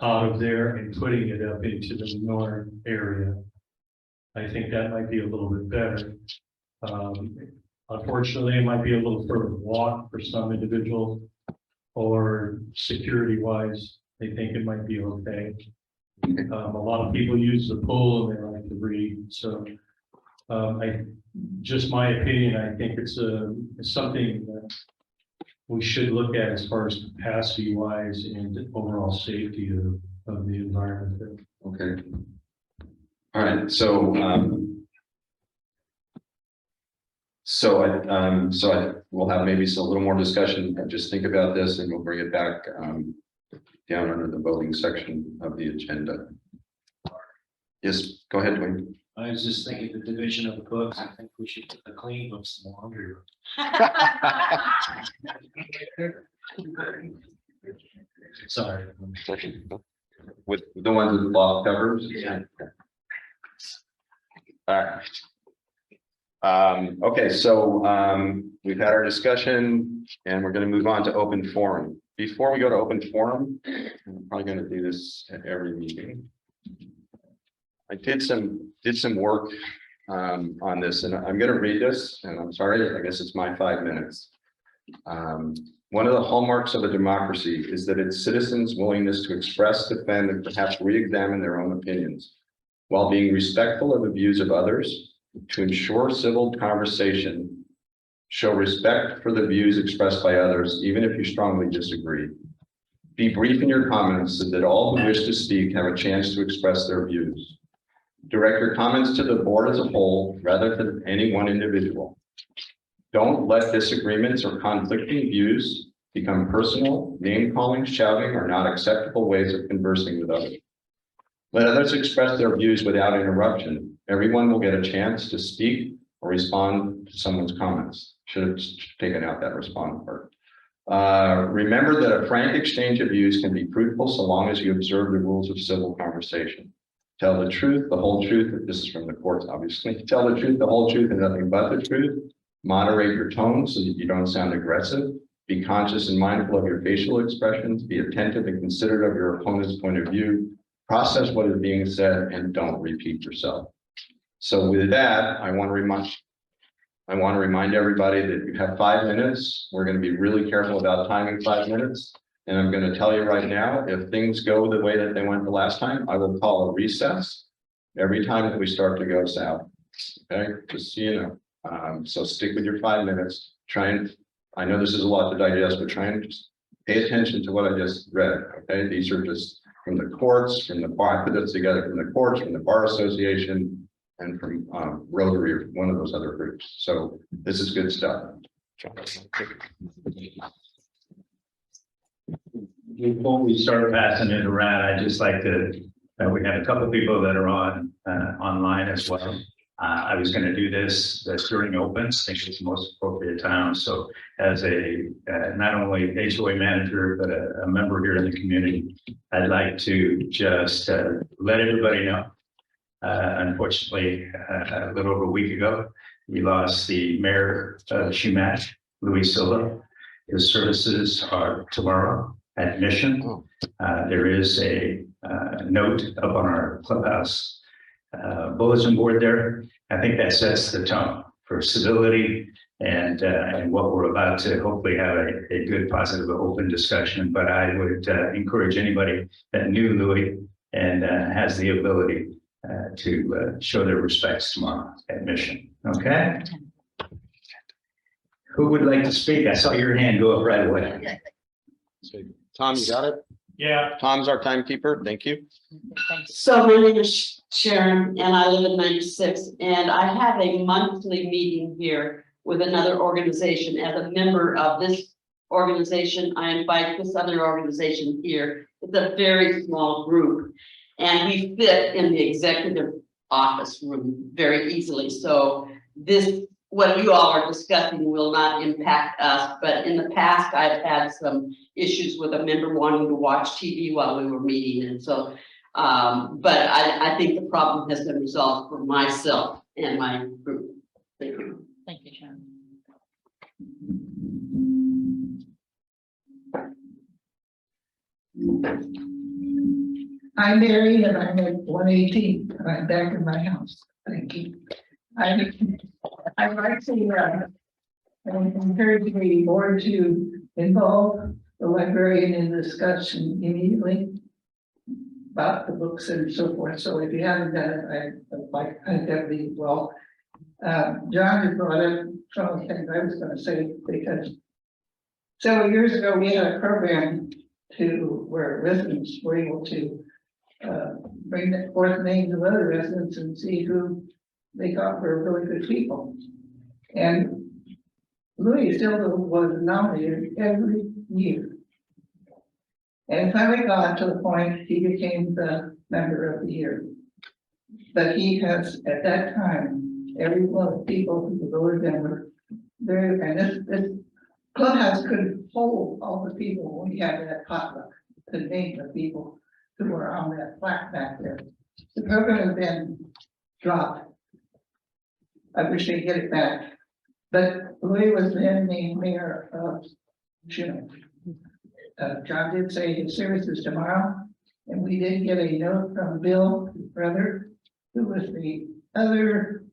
out of there and putting it up into the north area. I think that might be a little bit better. Unfortunately, it might be a little further walk for some individuals, or security wise, they think it might be okay. A lot of people use the pool and they like to read, so just my opinion, I think it's something that we should look at as far as capacity wise and overall safety of the environment there.
Okay. All right, so I we'll have maybe a little more discussion, and just think about this, and we'll bring it back down under the voting section of the agenda. Yes, go ahead, Dwayne.
I was just thinking the division of the books, I think we should put the clean books in the laundry room. Sorry.
With the ones with the cloth covers?
Yeah.
All right. Okay, so we've had our discussion and we're going to move on to open forum. Before we go to open forum, I'm probably going to do this at every meeting. I did some work on this, and I'm going to read this, and I'm sorry, I guess it's my 5 minutes. One of the hallmarks of a democracy is that its citizens' willingness to express, defend, and perhaps re-examine their own opinions, while being respectful of the views of others, to ensure civil conversation, show respect for the views expressed by others, even if you strongly disagree. Be brief in your comments so that all who wish to speak have a chance to express their views. Direct your comments to the board as a whole rather than any one individual. Don't let disagreements or conflicting views become personal. Name calling, shouting are not acceptable ways of conversing with others. Let others express their views without interruption. Everyone will get a chance to speak or respond to someone's comments. Should have taken out that respond part. Remember that a frank exchange of views can be fruitful so long as you observe the rules of civil conversation. Tell the truth, the whole truth. This is from the courts, obviously. Tell the truth, the whole truth, and nothing but the truth. Moderate your tone so that you don't sound aggressive. Be conscious and mindful of your facial expressions. Be attentive and considerate of your opponent's point of view. Process what is being said and don't repeat yourself. So with that, I want to remind everybody that you have 5 minutes. We're going to be really careful about timing 5 minutes. And I'm going to tell you right now, if things go the way that they went the last time, I will call a recess every time that we start to go south. Okay, just so you know. So stick with your 5 minutes. I know this is a lot to digest, but try and just pay attention to what I just read. Okay, these are just from the courts, from the bar, put this together from the courts, from the Bar Association, and from Rotary, or one of those other groups. So this is good stuff.
Before we start passing it around, I'd just like to, we have a couple of people that are on online as well. I was going to do this during opens. I think it's the most appropriate time. So as a not only HOA manager, but a member here in the community, I'd like to just let everybody know. Unfortunately, a little over a week ago, we lost the mayor of Chumash, Louis Silva. His services are tomorrow. admission.
Oh.
There is a note up on our clubhouse bulletin board there. I think that sets the tone for civility and what we're about to hopefully have a good, positive, open discussion. But I would encourage anybody that knew Louis and has the ability to show their respects tomorrow at Mission. Okay? Who would like to speak? I saw your hand go up right away.
So, Tom, you got it?
Yeah,
Tom's our timekeeper. Thank you.
Thanks.
So my name is Sharon and I live in 96 and I have a monthly meeting here with another organization. As a member of this organization, I invite this other organization here. It's a very small group and we fit in the executive office room very easily. So this, what you all are discussing will not impact us, but in the past, I've had some issues with a member wanting to watch TV while we were meeting, and so, but I think the problem has been resolved for myself and my group. Thank you.
Thank you, Sharon.
I'm Mary and I'm at 118 and I'm back in my house. Thank you. I'd like to encourage the board to involve the librarian in discussion immediately about the books and so forth. So if you haven't done it, I definitely will. John has brought up some of the things I was going to say because several years ago we had a program where residents were able to bring forth names of other residents and see who they thought were really good people. And Louis still was nominated every year. And finally got to the point he became the member of the year. But he has, at that time, every one of the people who voted them were very, and this clubhouse couldn't hold all the people when we had that potluck, the name of people who were on that plaque back there. The program has been dropped. I wish they'd get it back. But Louis was then named mayor of Chumash. John did say his service is tomorrow, and we did get a note from Bill, his brother, who was the other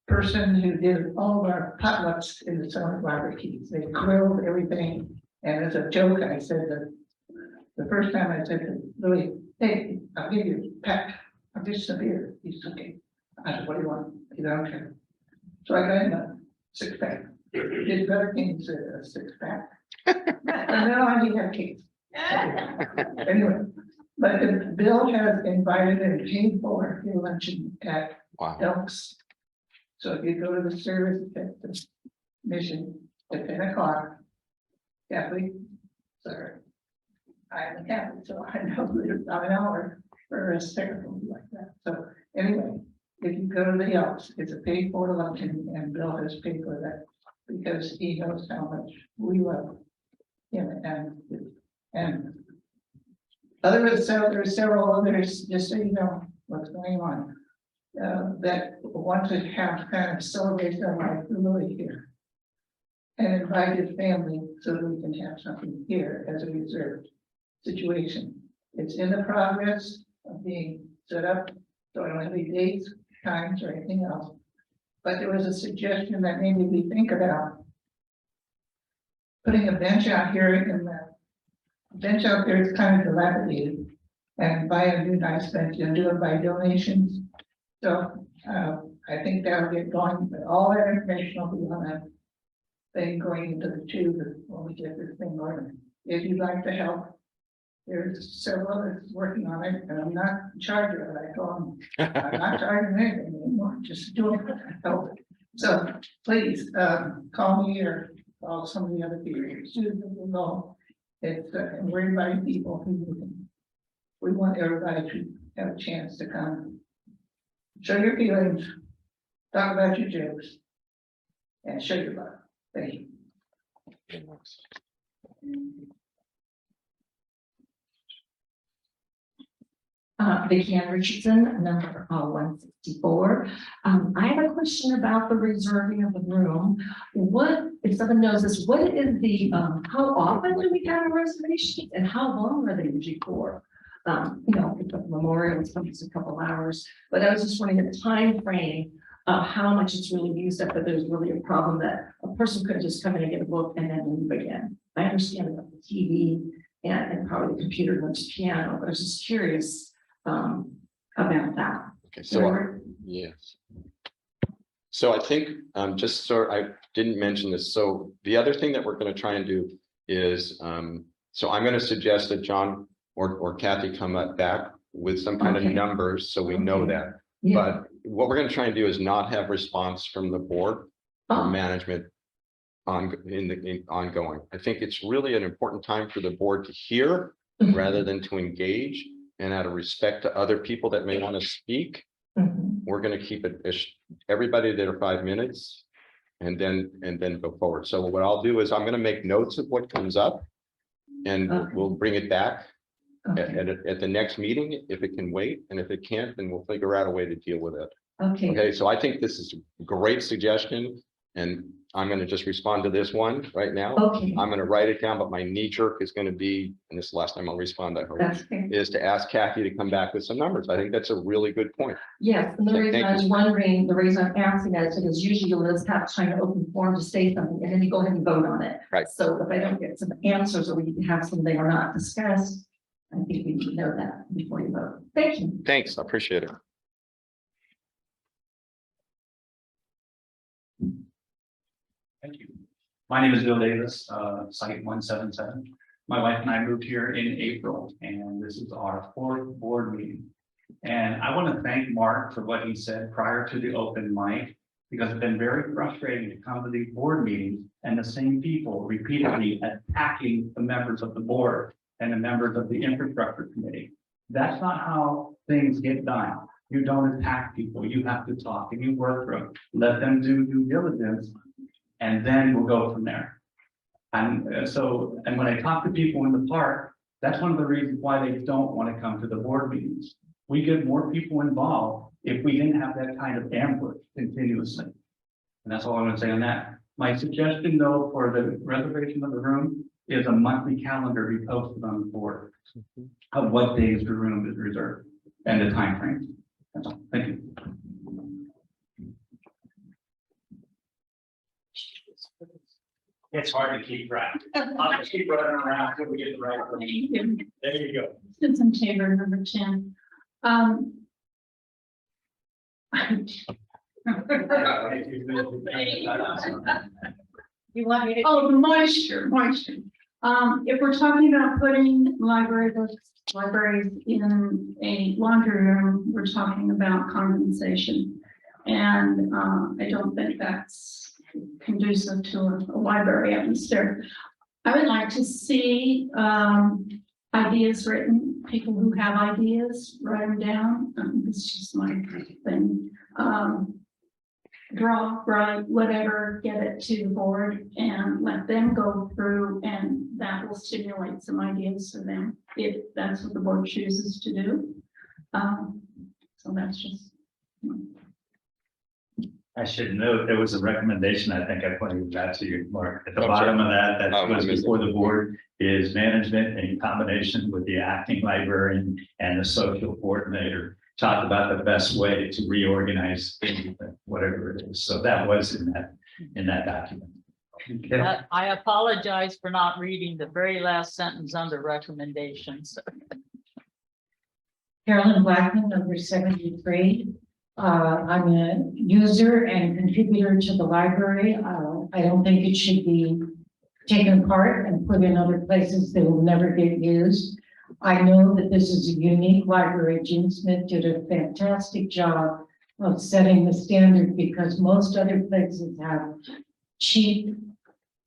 person who did all of our potlucks in the summer barbecues. They grilled everything, and as a joke, I said that the first time I said to Louis, "Hey, I'll give you a pack. I'll get some beer." He's okay. I said, "What do you want?" He said, "Okay." So I got him a 6-pack. His brother came to a 6-pack. And then I had cakes. Anyway, but Bill has invited and paid for a luncheon at Elks. So if you go to the service at the Mission at 10 o'clock, Catholic, sorry, I'm a Catholic, so I know there's not an hour for a ceremony like that. So anyway, if you go to the Elks, it's a paid for luncheon, and Bill has paid for that because he knows how much we love him and there's several others, just so you know what's going on, that want to have kind of celebration like Louis here and invite his family so that we can have something here as a reserved situation. It's in the progress of being set up, so I don't have any dates, times, or anything else. But there was a suggestion that maybe we think about putting a bench out here, and the bench out there is kind of dilapidated, and buy a new nice bench and do it by donations. So I think that'll get going, but all that information will be on that thing going into the tube when we get this thing going. If you'd like to help, there's several others working on it, and I'm not in charge of it. I told them I'm not charging anything anymore, just doing it. Help. So please call me or call some of the other people. Susan will know. It's and we're inviting people who we want everybody to have a chance to come, show your feelings, talk about your jokes, and show your love. Thank you.
Vicki Ann Richardson, number 164. I have a question about the reserving of the room. What, if someone knows this, what is the, how often do we have a reservation and how long are they usually for? You know, if the memorial is sometimes a couple hours, but I was just wondering the time frame of how much it's really used up, but there's really a problem that a person could just come in and get a book and then leave again. I understand about the TV and probably the computer and the piano, but I was just curious about that.
Okay, so, yes. So I think, just so I didn't mention this, so the other thing that we're gonna try and do is, so I'm gonna suggest that John or Kathy come back with some kind of numbers, so we know that.
Yeah.
But what we're gonna try and do is not have response from the board or management ongoing. I think it's really an important time for the board to hear rather than to engage, and out of respect to other people that may want to speak, we're going to keep it everybody there 5 minutes and then go forward. So what I'll do is I'm going to make notes of what comes up and we'll bring it back at the next meeting if it can wait, and if it can't, then we'll figure out a way to deal with it. Okay, so I think this is a great suggestion, and I'm going to just respond to this one right now.
Okay.
I'm going to write it down, but my knee jerk is going to be, and this is the last time I'll respond, I hope, is to ask Kathy to come back with some numbers. I think that's a really good point.
Yes, and the reason I was wondering, the reason I'm asking that is because usually you'll just have time to open form to say something, and then you go ahead and vote on it.
Right.
So if I don't get some answers or we have something or not discussed, I think we need to know that before you vote. Thank you.
Thanks, I appreciate it.
Thank you. My name is Bill Davis, site 177. My wife and I moved here in April, and this is our 4th board meeting. And I want to thank Mark for what he said prior to the open mic, because it's been very frustrating to come to these board meetings and the same people repeatedly attacking the members of the board and the members of the infrastructure committee. That's not how things get done. You don't attack people. You have to talk and you work through, let them do due diligence, and then we'll go from there. And when I talk to people in the park, that's one of the reasons why they don't want to come to the board meetings. We get more people involved if we didn't have that kind of ambush continuously. And that's all I'm going to say on that. My suggestion, though, for the reservation of the room is a monthly calendar be posted on the board of what days the room is reserved and the time frame. That's all. Thank you.
It's hard to keep track. I'll just keep running around until we get the right one. There you go.
Citizen Chamber number 10. You want me to? Oh, the moisture. If we're talking about putting libraries in a laundry room, we're talking about condensation. And I don't think that's conducive to a library atmosphere. I would like to see ideas written, people who have ideas, write them down. It's just my thing. Draw, write, whatever, get it to the board and let them go through, and that will stimulate some ideas for them if that's what the board chooses to do. So that's just.
I should note, there was a recommendation, I think I pointed that to you, Mark, at the bottom of that was before the board, is management in combination with the acting librarian and the social coordinator, talked about the best way to reorganize whatever it is. So that was in that document. Okay.
I apologize for not reading the very last sentence under recommendations.
Carolyn Blackman, number 73. I'm a user and contributor to the library. I don't think it should be taken apart and put in other places that will never get used. I know that this is a unique library. Gene Smith did a fantastic job of setting the standard, because most other places have cheap,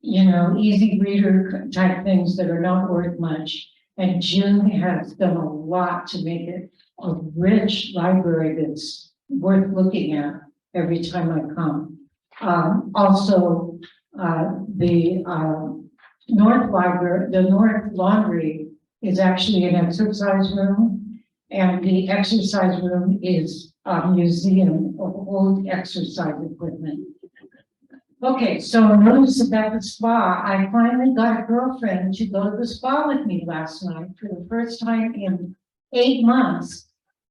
easy reader type things that are not worth much. And Jim has done a lot to make it a rich library that's worth looking at every time I come. Also, the North Library, the North Laundry is actually an exercise room, And the exercise room is a museum of old exercise equipment. Okay, so notice about the spa. I finally got a girlfriend to go to the spa with me last night for the first time in 8 months.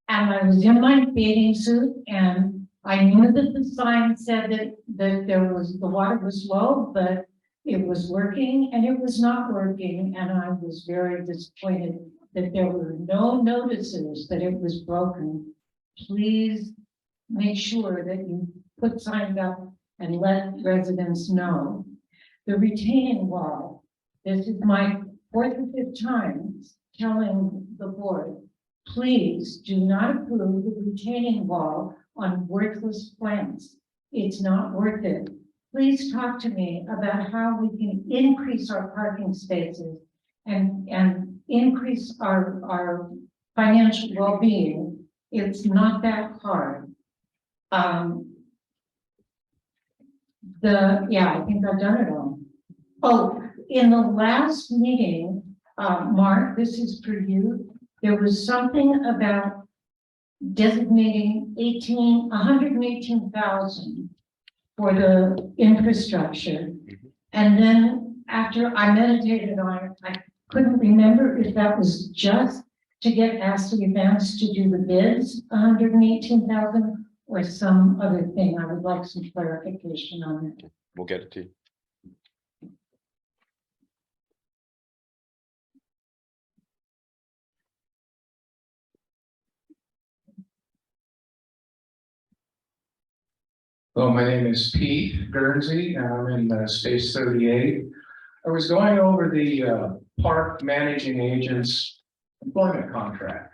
And I was in my bathing suit and I knew that the sign said that the water was low, but it was working and it was not working. And I was very disappointed that there were no notices that it was broken. Please make sure that you put signs up and let residents know. The retaining wall, this is my 4th or 5th time telling the board, please do not approve the retaining wall on worthless plans. It's not worth it. Please talk to me about how we can increase our parking spaces and increase our financial well-being. It's not that hard. I think I've done it all. Oh, in the last meeting, Mark, this is for you. There was something about designating 118,000 for the infrastructure. And then after I meditated on it, I couldn't remember if that was just to get Ashley Events to do the bids, 118,000, or some other thing. I would like some clarification on it.
We'll get it to you.
Hello, my name is Pete Guernsey, and I'm in Space 38. I was going over the park managing agent's employment contract,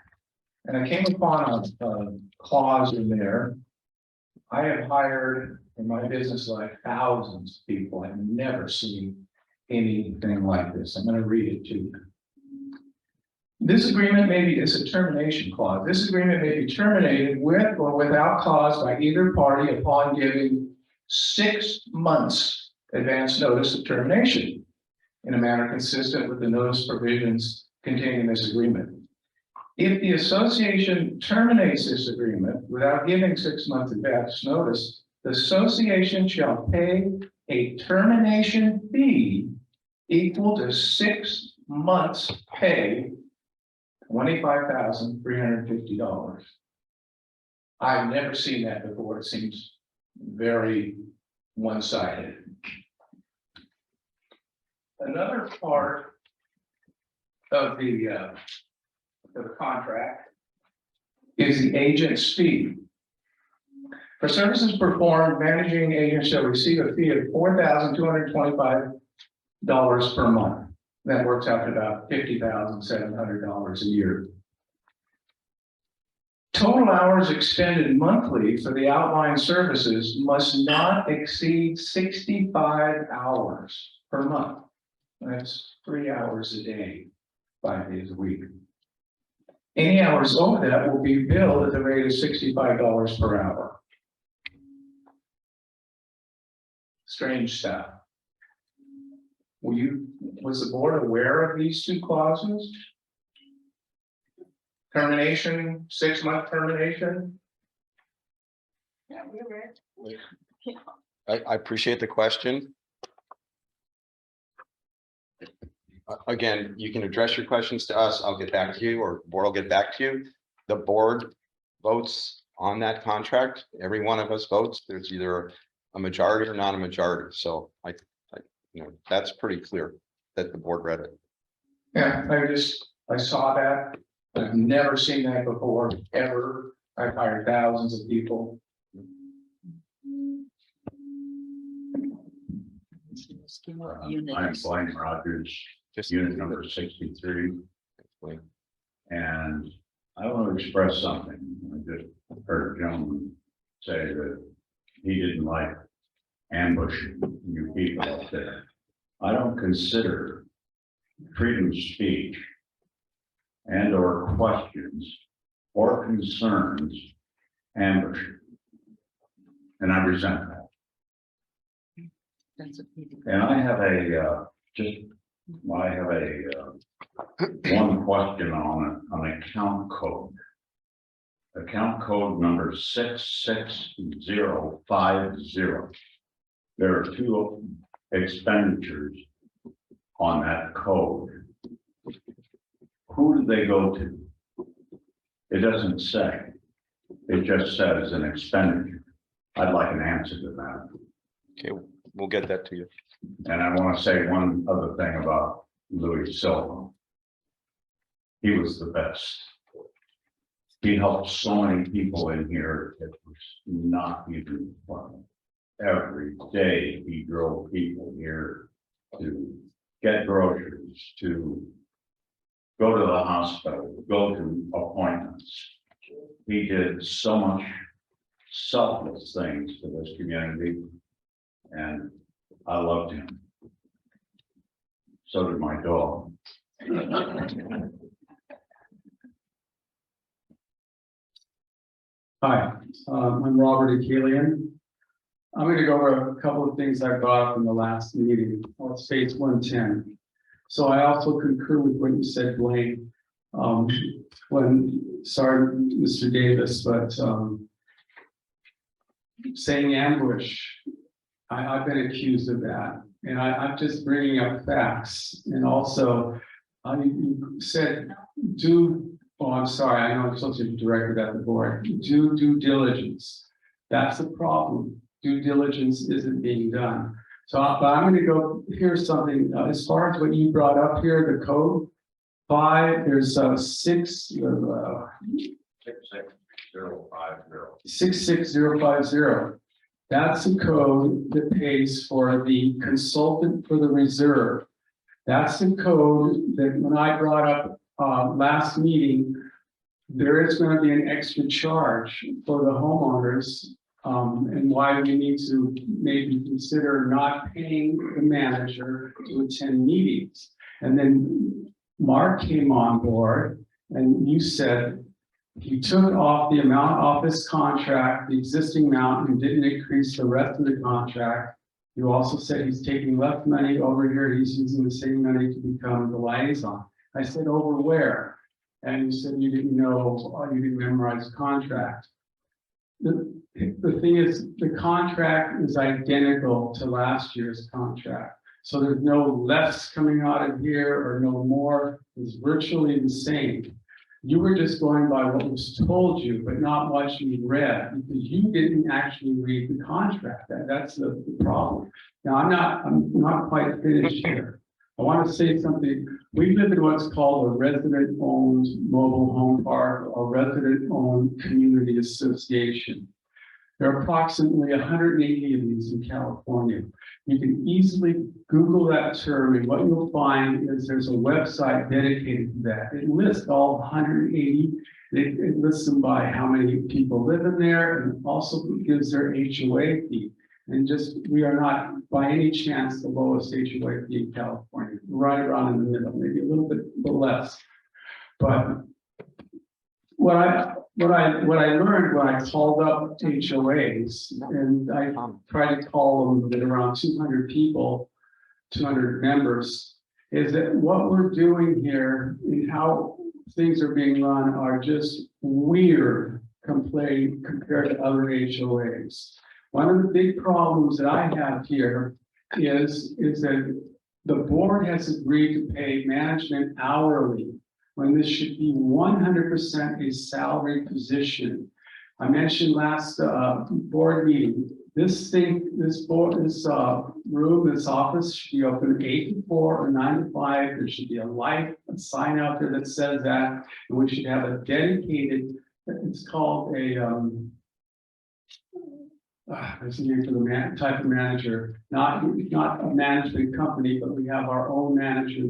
and I came upon a clause in there. I have hired in my business life thousands of people. I've never seen anything like this. I'm going to read it to you. This agreement may be, it's a termination clause. This agreement may be terminated with or without cause by either party upon giving 6 months advance notice of termination in a manner consistent with the notice provisions contained in this agreement. If the association terminates this agreement without giving 6 months advance notice, the association shall pay a termination fee equal to 6 months' pay, $25,350. I've never seen that before. It seems very one-sided. Another part of the contract is the agent's fee. For services performed, managing agent shall receive a fee of $4,225 per month. That works out to about $50,700 a year. Total hours expended monthly for the outlined services must not exceed 65 hours per month. That's 3 hours a day, 5 days a week. Any hours over that will be billed at the rate of $65 per hour. Strange stuff. Was the board aware of these 2 clauses? Termination, 6-month termination?
Yeah, we read.
I appreciate the question. Again, you can address your questions to us. I'll get back to you, or the board will get back to you. The board votes on that contract. Every one of us votes. There's either a majority or not a majority. So that's pretty clear that the board read it.
Yeah, I saw that. I've never seen that before, ever. I've hired thousands of people.
I'm Blaine Rogers, unit number 63. And I want to express something. I just heard a gentleman say that he didn't like ambushing you people out there. I don't consider freedom of speech and or questions or concerns ambushing. And I resent that. And I have one question on an account code. account code number 66050. There are two expenditures on that code. Who do they go to? It doesn't say. It just says an expenditure. I'd like an answer to that.
Okay, we'll get that to you.
And I want to say one other thing about Louis Silva. He was the best. He helped so many people in here. It was not even fun. Every day he drove people here to get groceries, to go to the hospital, go to appointments. He did so much selfless things for this community, and I loved him. So did my dog.
Hi, I'm Robert Akelian. I'm going to go over a couple of things I brought up from the last meeting, on page 110. So I also concur with what you said, Blaine. Sorry, Mr. Davis, but saying ambush, I've been accused of that, and I'm just bringing up facts. And also, you said oh, I'm sorry, I know I'm supposed to be directed at the board. Do due diligence. That's the problem. Due diligence isn't being done. So but I'm going to go, here's something, as far as what you brought up here, the code 5, there's 66050. That's the code that pays for the consultant for the reserve. That's the code that when I brought up last meeting, there is going to be an extra charge for the homeowners, and why we need to maybe consider not paying the manager to attend meetings. And then Mark came on board and you said he took off the amount off his contract, the existing amount, and didn't increase the rest of the contract. You also said he's taking less money over here. He's using the same money to become the liaison. I said, over where? And you said you didn't know, you didn't memorize the contract. The thing is, the contract is identical to last year's contract. So there's no less coming out of here or no more. It's virtually the same. You were just going by what was told you, but not what you read, because you didn't actually read the contract. That's the problem. Now, I'm not quite finished here. I want to say something. We live in what's called a resident-owned mobile home park or resident-owned community association. There are approximately 180 of these in California. You can easily Google that term, and what you'll find is there's a website dedicated to that. It lists all 180. It lists them by how many people live in there, and also gives their HOA fee. And we are not by any chance the lowest HOA fee in California, right around in the middle, maybe a little bit less. But what I learned when I called up HOAs, and I tried to call them at around 200 people, 200 members, is that what we're doing here and how things are being run are just weird compared to other HOAs. One of the big problems that I have here is that the board has agreed to pay management hourly when this should be 100% a salary position. I mentioned last board meeting, this room, this office should be open 8 to 4 or 9 to 5. There should be a sign out there that says that, and we should have a dedicated, it's called a, there's a name for the type of manager, not a management company, but we have our own manager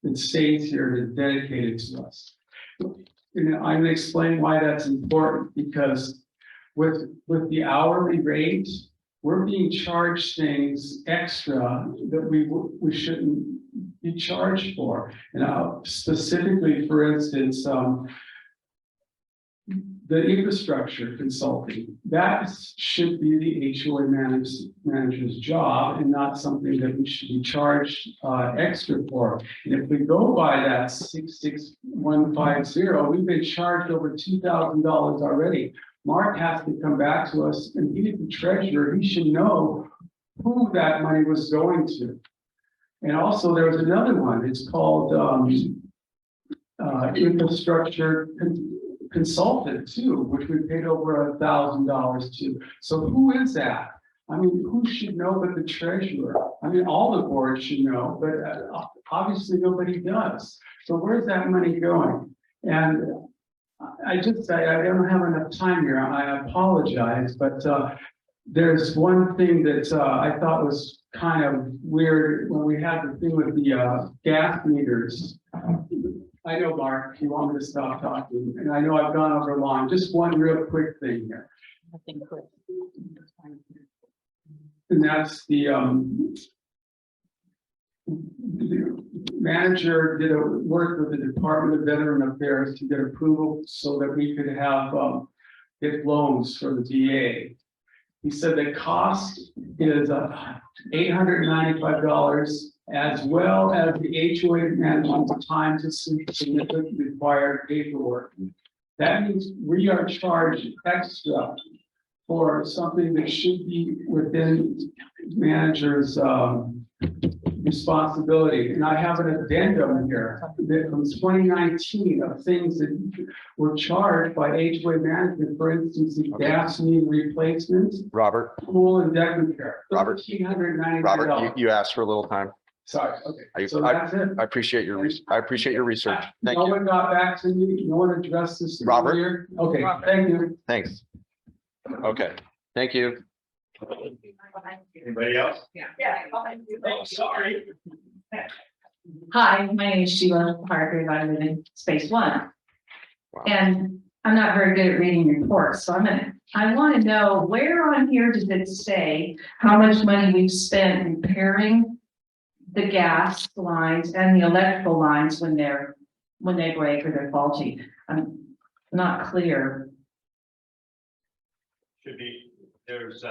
that stays here and is dedicated to us. And I'm going to explain why that's important, because with the hourly rate, we're being charged things extra that we shouldn't be charged for. And specifically, for instance, the infrastructure consulting, that should be the HOA manager's job and not something that we should be charged extra for. And if we go by that 66150, we've been charged over $2,000 already. Mark has to come back to us, and he's the treasurer. He should know who that money was going to. And also there was another one. It's called infrastructure consultant too, which we paid over $1,000 to. So who is that? I mean, who should know but the treasurer? I mean, all the boards should know, but obviously nobody does. So where's that money going? And I don't have enough time here. I apologize, but there's one thing that I thought was kind of weird when we had the thing with the gas meters. I know, Mark, you want me to stop talking, and I know I've gone over long. Just one real quick thing here. And that's the manager did work with the Department of Veteran Affairs to get approval so that we could have get loans for the VA. He said the cost is $895, as well as the HOA management's time to submit the required paperwork. That means we are charged extra for something that should be within manager's responsibility. And I have an addendum here that from 2019 of things that were charged by HOA management, for instance, the gas meter replacements,
Robert,
pool and deck repair.
Robert,
$1,399.
Robert, you asked for a little time.
Sorry, okay.
I-
So that's it.
I appreciate your, I appreciate your research. Thank
No
you.
one got back to me. No one addressed this.
Robert?
earlier? Okay, thank you.
Thanks. Okay, thank you.
Anybody else?
Yeah.
Oh, sorry.
Hi, my name is Sheila Hargrave. I live in Space One.
Wow.
And I'm not very good at reading reports, so I want to know where on here does it say how much money we've spent repairing the gas lines and the electrical lines when they break or they're faulty? I'm not clear.
Should be, there's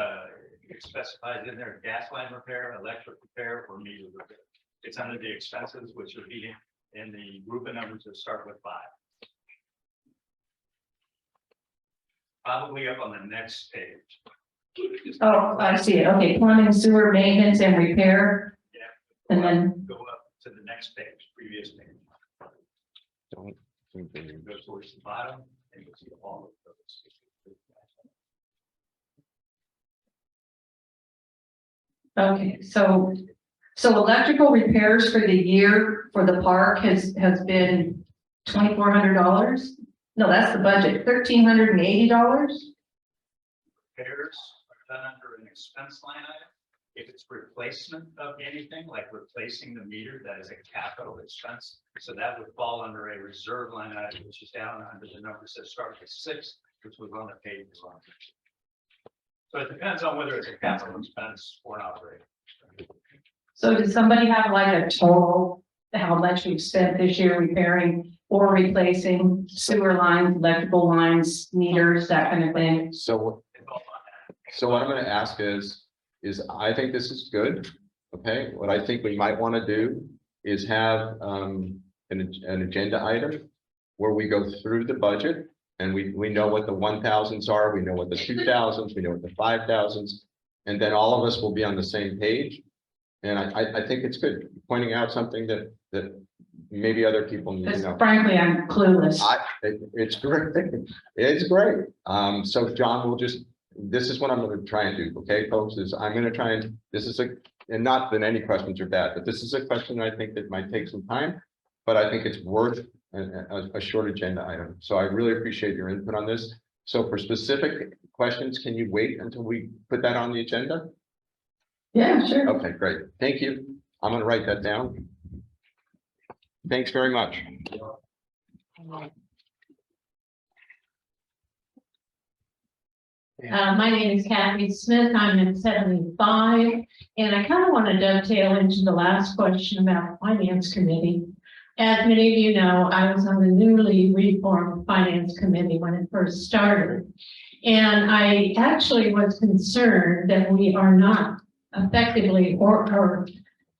it specifies in there, gas line repair, electric repair, or meter repair. It's under the expenses, which would be in the group of numbers that start with 5. Probably up on the next page.
Oh, I see it. Okay, plumbing, sewer, maintenance and repair.
Yeah.
And then,
Go up to the next page, previous page.
Don't think they need-
Go towards the bottom and you'll see all of those.
okay, so electrical repairs for the year for the park has been $2,400? No, that's the budget, $1,380?
Repairs are done under an expense line item. If it's replacement of anything, like replacing the meter, that is a capital expense. So that would fall under a reserve line item, which is down under the numbers that start with 6, which was on the page. So it depends on whether it's a capital expense or an operating.
So does somebody have like a total, how much we've spent this year repairing or replacing sewer lines, electrical lines, meters, that kind of thing?
So, so what I'm gonna ask is I think this is good, okay? What I think we might wanna do is have an agenda item where we go through the budget and we know what the 1,000s are, we know what the 2,000s, we know what the 5,000s, and then all of us will be on the same page. And I think it's good, pointing out something that maybe other people need to
Because
know.
frankly, I'm clueless.
It's great, it's great. So John will just, this is what I'm gonna try and do, okay, folks, is I'm gonna try and, this is and not that any questions are bad, but this is a question I think that might take some time, but I think it's worth a short agenda item. So I really appreciate your input on this. So for specific questions, can you wait until we put that on the agenda?
Yeah, sure.
Okay, great. Thank you. I'm gonna write that down. Thanks very much.
My name is Kathy Smith. I'm at 75, and I kind of want to dovetail into the last question about the finance committee.
as many of you know, I was on the newly reformed Finance Committee when it first started. And I actually was concerned that we are not effectively or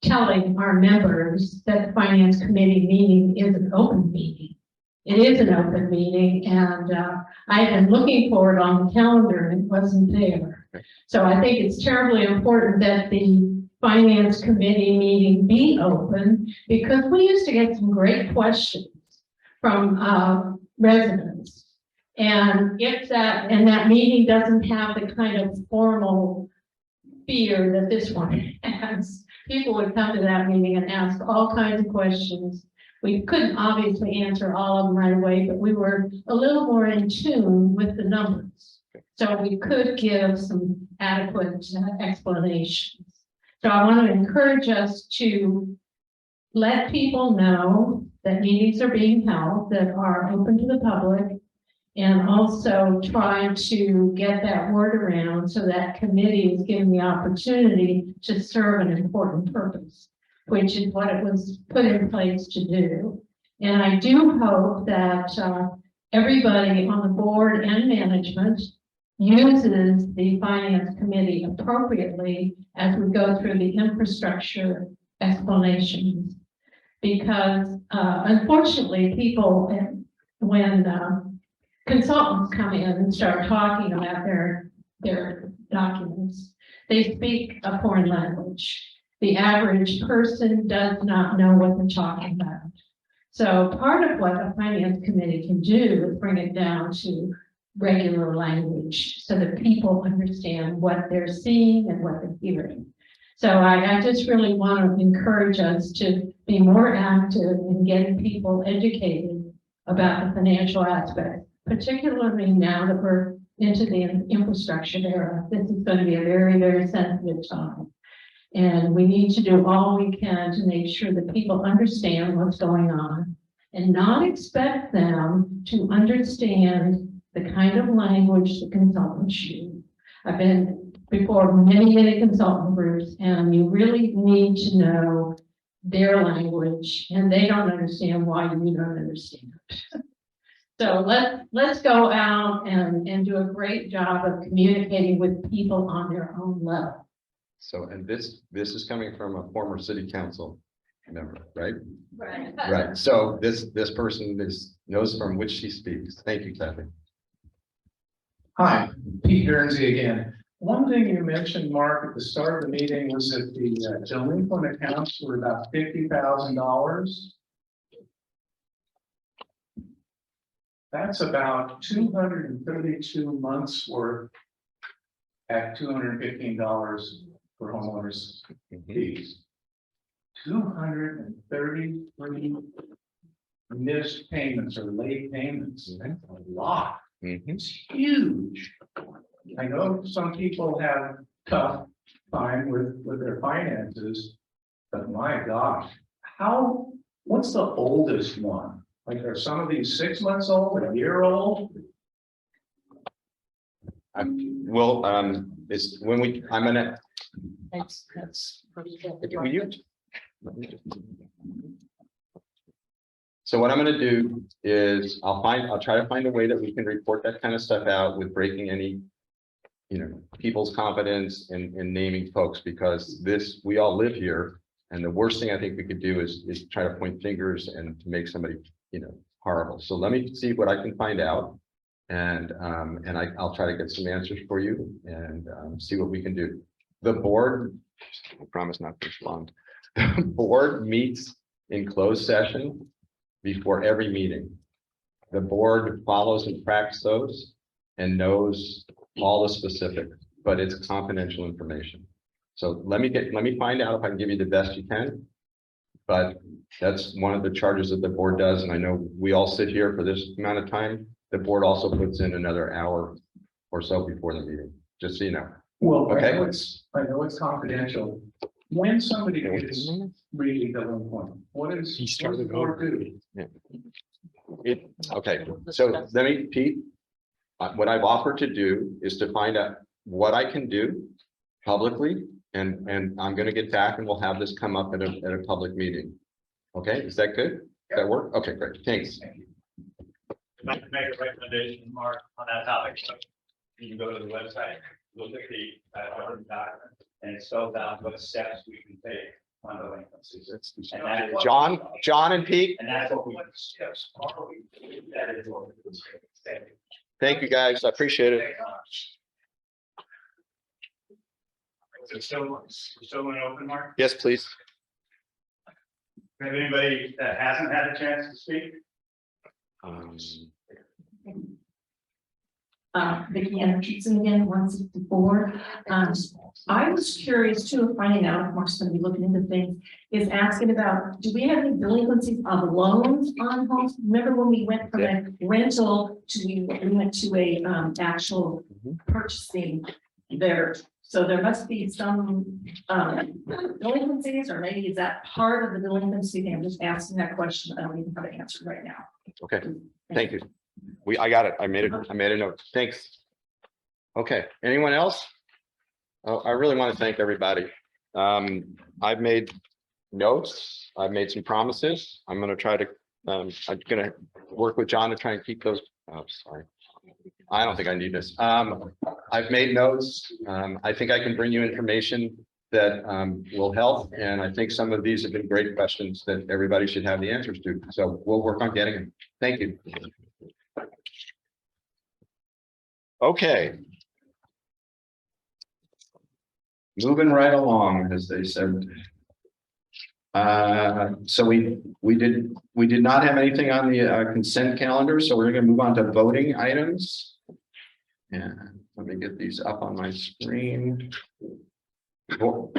telling our members that the Finance Committee meeting is an open meeting. It is an open meeting, and I had been looking for it on the calendar and it wasn't there. So I think it's terribly important that the Finance Committee meeting be open, because we used to get some great questions from residents. And if that meeting doesn't have the kind of formal fear that this one has, people would come to that meeting and ask all kinds of questions. We couldn't obviously answer all of them right away, but we were a little more in tune with the numbers. So we could give some adequate explanations. So I want to encourage us to let people know that meetings are being held that are open to the public, and also try to get that word around so that committee is given the opportunity to serve an important purpose, which is what it was put in place to do. And I do hope that everybody on the board and management uses the Finance Committee appropriately as we go through the infrastructure explanations. Because unfortunately, people, when consultants come in and start talking about their documents, they speak a foreign language. The average person does not know what they're talking about. So part of what a Finance Committee can do is bring it down to regular language so that people understand what they're seeing and what they're hearing. So I just really want to encourage us to be more active in getting people educated about the financial aspect, particularly now that we're into the infrastructure era. This is going to be a very, very sensitive time. And we need to do all we can to make sure that people understand what's going on and not expect them to understand the kind of language the consultants use. I've been before many consultant groups, and you really need to know their language, and they don't understand why you don't understand. So let's go out and do a great job of communicating with people on their own level.
So, and this is coming from a former city council member, right?
Right.
Right. So this person knows from which she speaks. Thank you, Kathy.
Hi, Pete Guernsey again. One thing you mentioned, Mark, at the start of the meeting was that the delinquent accounts were about $50,000. That's about 232 months worth at $215 for homeowners fees. 233 missed payments or late payments. That's a lot. It's huge. I know some people have tough time with their finances, but my gosh, what's the oldest one? Like, are some of these 6 months old, a year old?
Well, it's when I'm gonna.
That's
Will you? So what I'm gonna do is I'll try to find a way that we can report that kind of stuff out with breaking any, people's confidence in naming folks, because we all live here. And the worst thing I think we could do is try to point fingers and to make somebody, horrible. So let me see what I can find out. And I'll try to get some answers for you and see what we can do. The board, I promise not to respond. The board meets in closed session before every meeting. The board follows and tracks those and knows all the specifics, but it's confidential information. So let me find out if I can give you the best you can. But that's one of the charges that the board does. And I know we all sit here for this amount of time. The board also puts in another hour or so before the meeting, just so you know.
Well,
Okay.
I know it's confidential. When somebody is really delinquent, what does the board do?
Okay, so Pete, what I've offered to do is to find out what I can do publicly, and I'm going to get back and we'll have this come up at a public meeting. Okay, is that good? That work? Okay, great, thanks.
I'd like to make a recommendation, Mark, on that topic. So you can go to the website, look at the document, and it spells out what steps we can take on delinquencies. And that is-
John and Pete,
And that's what we. Steps are we. That is what we.
thank you guys, I appreciate it.
We're still in open, Mark?
Yes, please.
Have anybody that hasn't had a chance to speak?
Vicki Anderson again, 164. I was curious too, of finding out, Mark's gonna be looking into things, is asking about, do we have any delinquencies of loans on homes? Remember when we went from a rental to, we went to a, actual purchasing there? So there must be some, delinquencies, or maybe is that part of the delinquency thing? I'm just asking that question. I don't even have an answer right now.
Okay, thank you. I got it. I made a note. Thanks. Okay, anyone else? Oh, I really want to thank everybody. I've made notes. I've made some promises. I'm gonna try to, I'm gonna work with John to try and keep those. Oh, sorry. I don't think I need this. I've made notes. I think I can bring you information that will help. And I think some of these have been great questions that everybody should have the answers to. So we'll work on getting them. Thank you. Okay. Moving right along, as they said. So we did not have anything on the consent calendar, so we're going to move on to voting items. And let me get these up on my screen.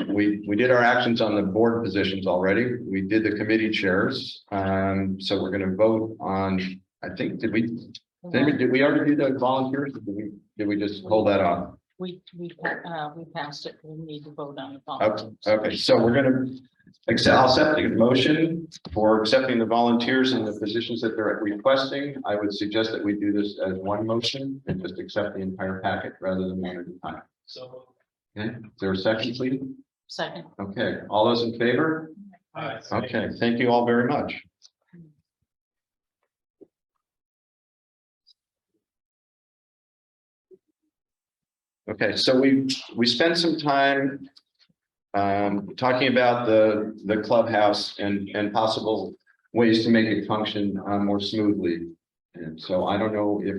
We did our actions on the board positions already. We did the committee chairs. So we're going to vote on, I think, did we already do the volunteers? Or did we just hold that off?
We passed it. We need to vote on the volunteers.
Okay, so we're gonna I'll accept the motion for accepting the volunteers and the positions that they're requesting. I would suggest that we do this as one motion and just accept the entire packet rather than one at a time.
So.
Okay, is there a second, please?
Second.
Okay, all those in favor? Okay, thank you all very much. Okay, so we spent some time talking about the clubhouse and possible ways to make it function more smoothly. And so I don't know if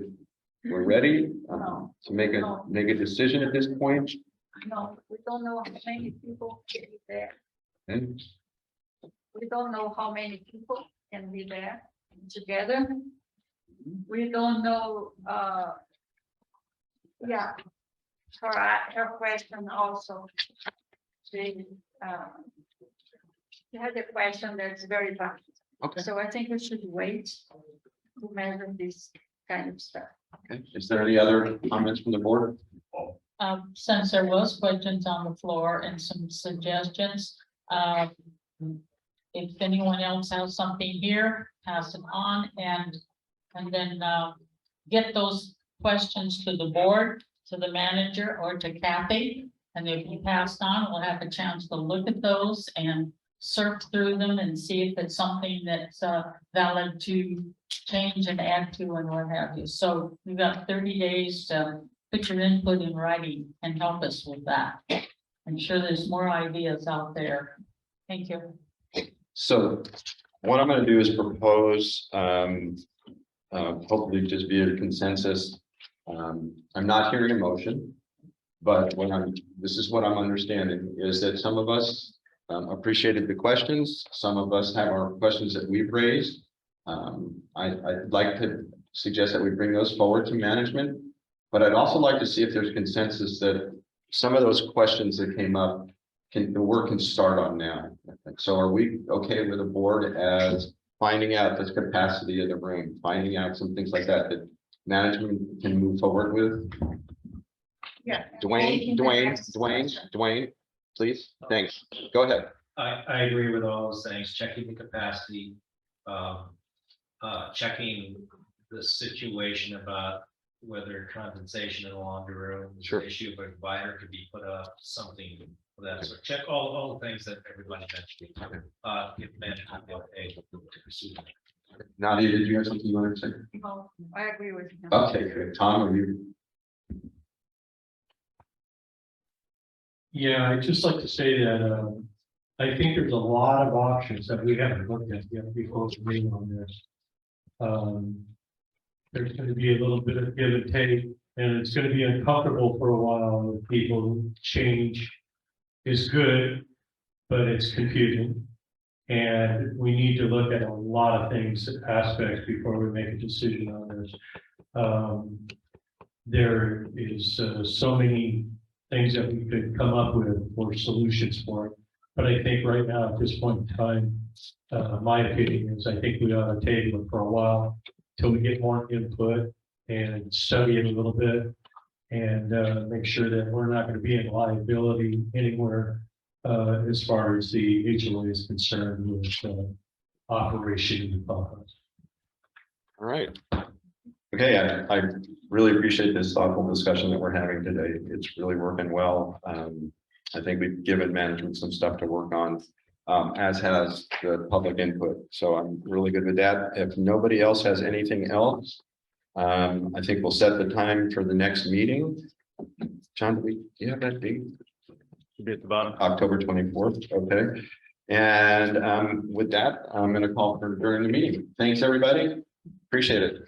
we're ready to make a decision at this point.
No, we don't know how many people can be there.
Okay.
We don't know how many people can be there together. We don't know, yeah. Her question also. She had a question that's very valid.
Okay.
So I think we should wait to measure this kind of stuff.
Okay. Is there any other comments from the board?
Since there was questions on the floor and some suggestions, if anyone else has something here, pass it on and then get those questions to the board, to the manager or to Kathy. And if you passed on, we'll have a chance to look at those and surf through them and see if it's something that's valid to change and add to and what have you. So you've got 30 days to put your input in writing and help us with that. I'm sure there's more ideas out there. Thank you.
So what I'm going to do is propose, hopefully just via consensus. I'm not hearing a motion, but this is what I'm understanding is that some of us appreciated the questions. Some of us have our questions that we've raised. I'd like to suggest that we bring those forward to management, but I'd also like to see if there's consensus that some of those questions that came up the work can start on now. So are we okay with the board as finding out the capacity of the room, finding out some things like that management can move forward with?
Yeah.
Dwayne, please. Thanks. Go ahead.
I agree with all those things, checking the capacity, checking the situation about whether compensation in a laundry room is an issue, but a divider could be put up, something of that sort. Check all the things that everybody mentioned. If management will pay to pursue that.
Nadia, did you have something you wanted to say?
Well, I agree with you.
Okay, good. Tom, are you?
Yeah, I'd just like to say that, I think there's a lot of options that we haven't looked at yet before we're meeting on this. There's gonna be a little bit of give and take, and it's gonna be uncomfortable for a while with people. Change is good, but it's confusing. And we need to look at a lot of things, aspects before we make a decision on this. There is so many things that we could come up with for solutions for it. But I think right now, at this point in time, my opinion is I think we ought to table it for a while till we get more input and study it a little bit. And make sure that we're not going to be in liability anywhere as far as the HOA is concerned with operation of the clubhouse.
All right. Okay, I really appreciate this thoughtful discussion that we're having today. It's really working well. I think we've given management some stuff to work on, as has the public input. So I'm really good with that. If nobody else has anything else, I think we'll set the time for the next meeting. John, do you have that date?
Should be at the bottom.
October 24th, okay. And with that, I'm going to call for during the meeting. Thanks, everybody. Appreciate it.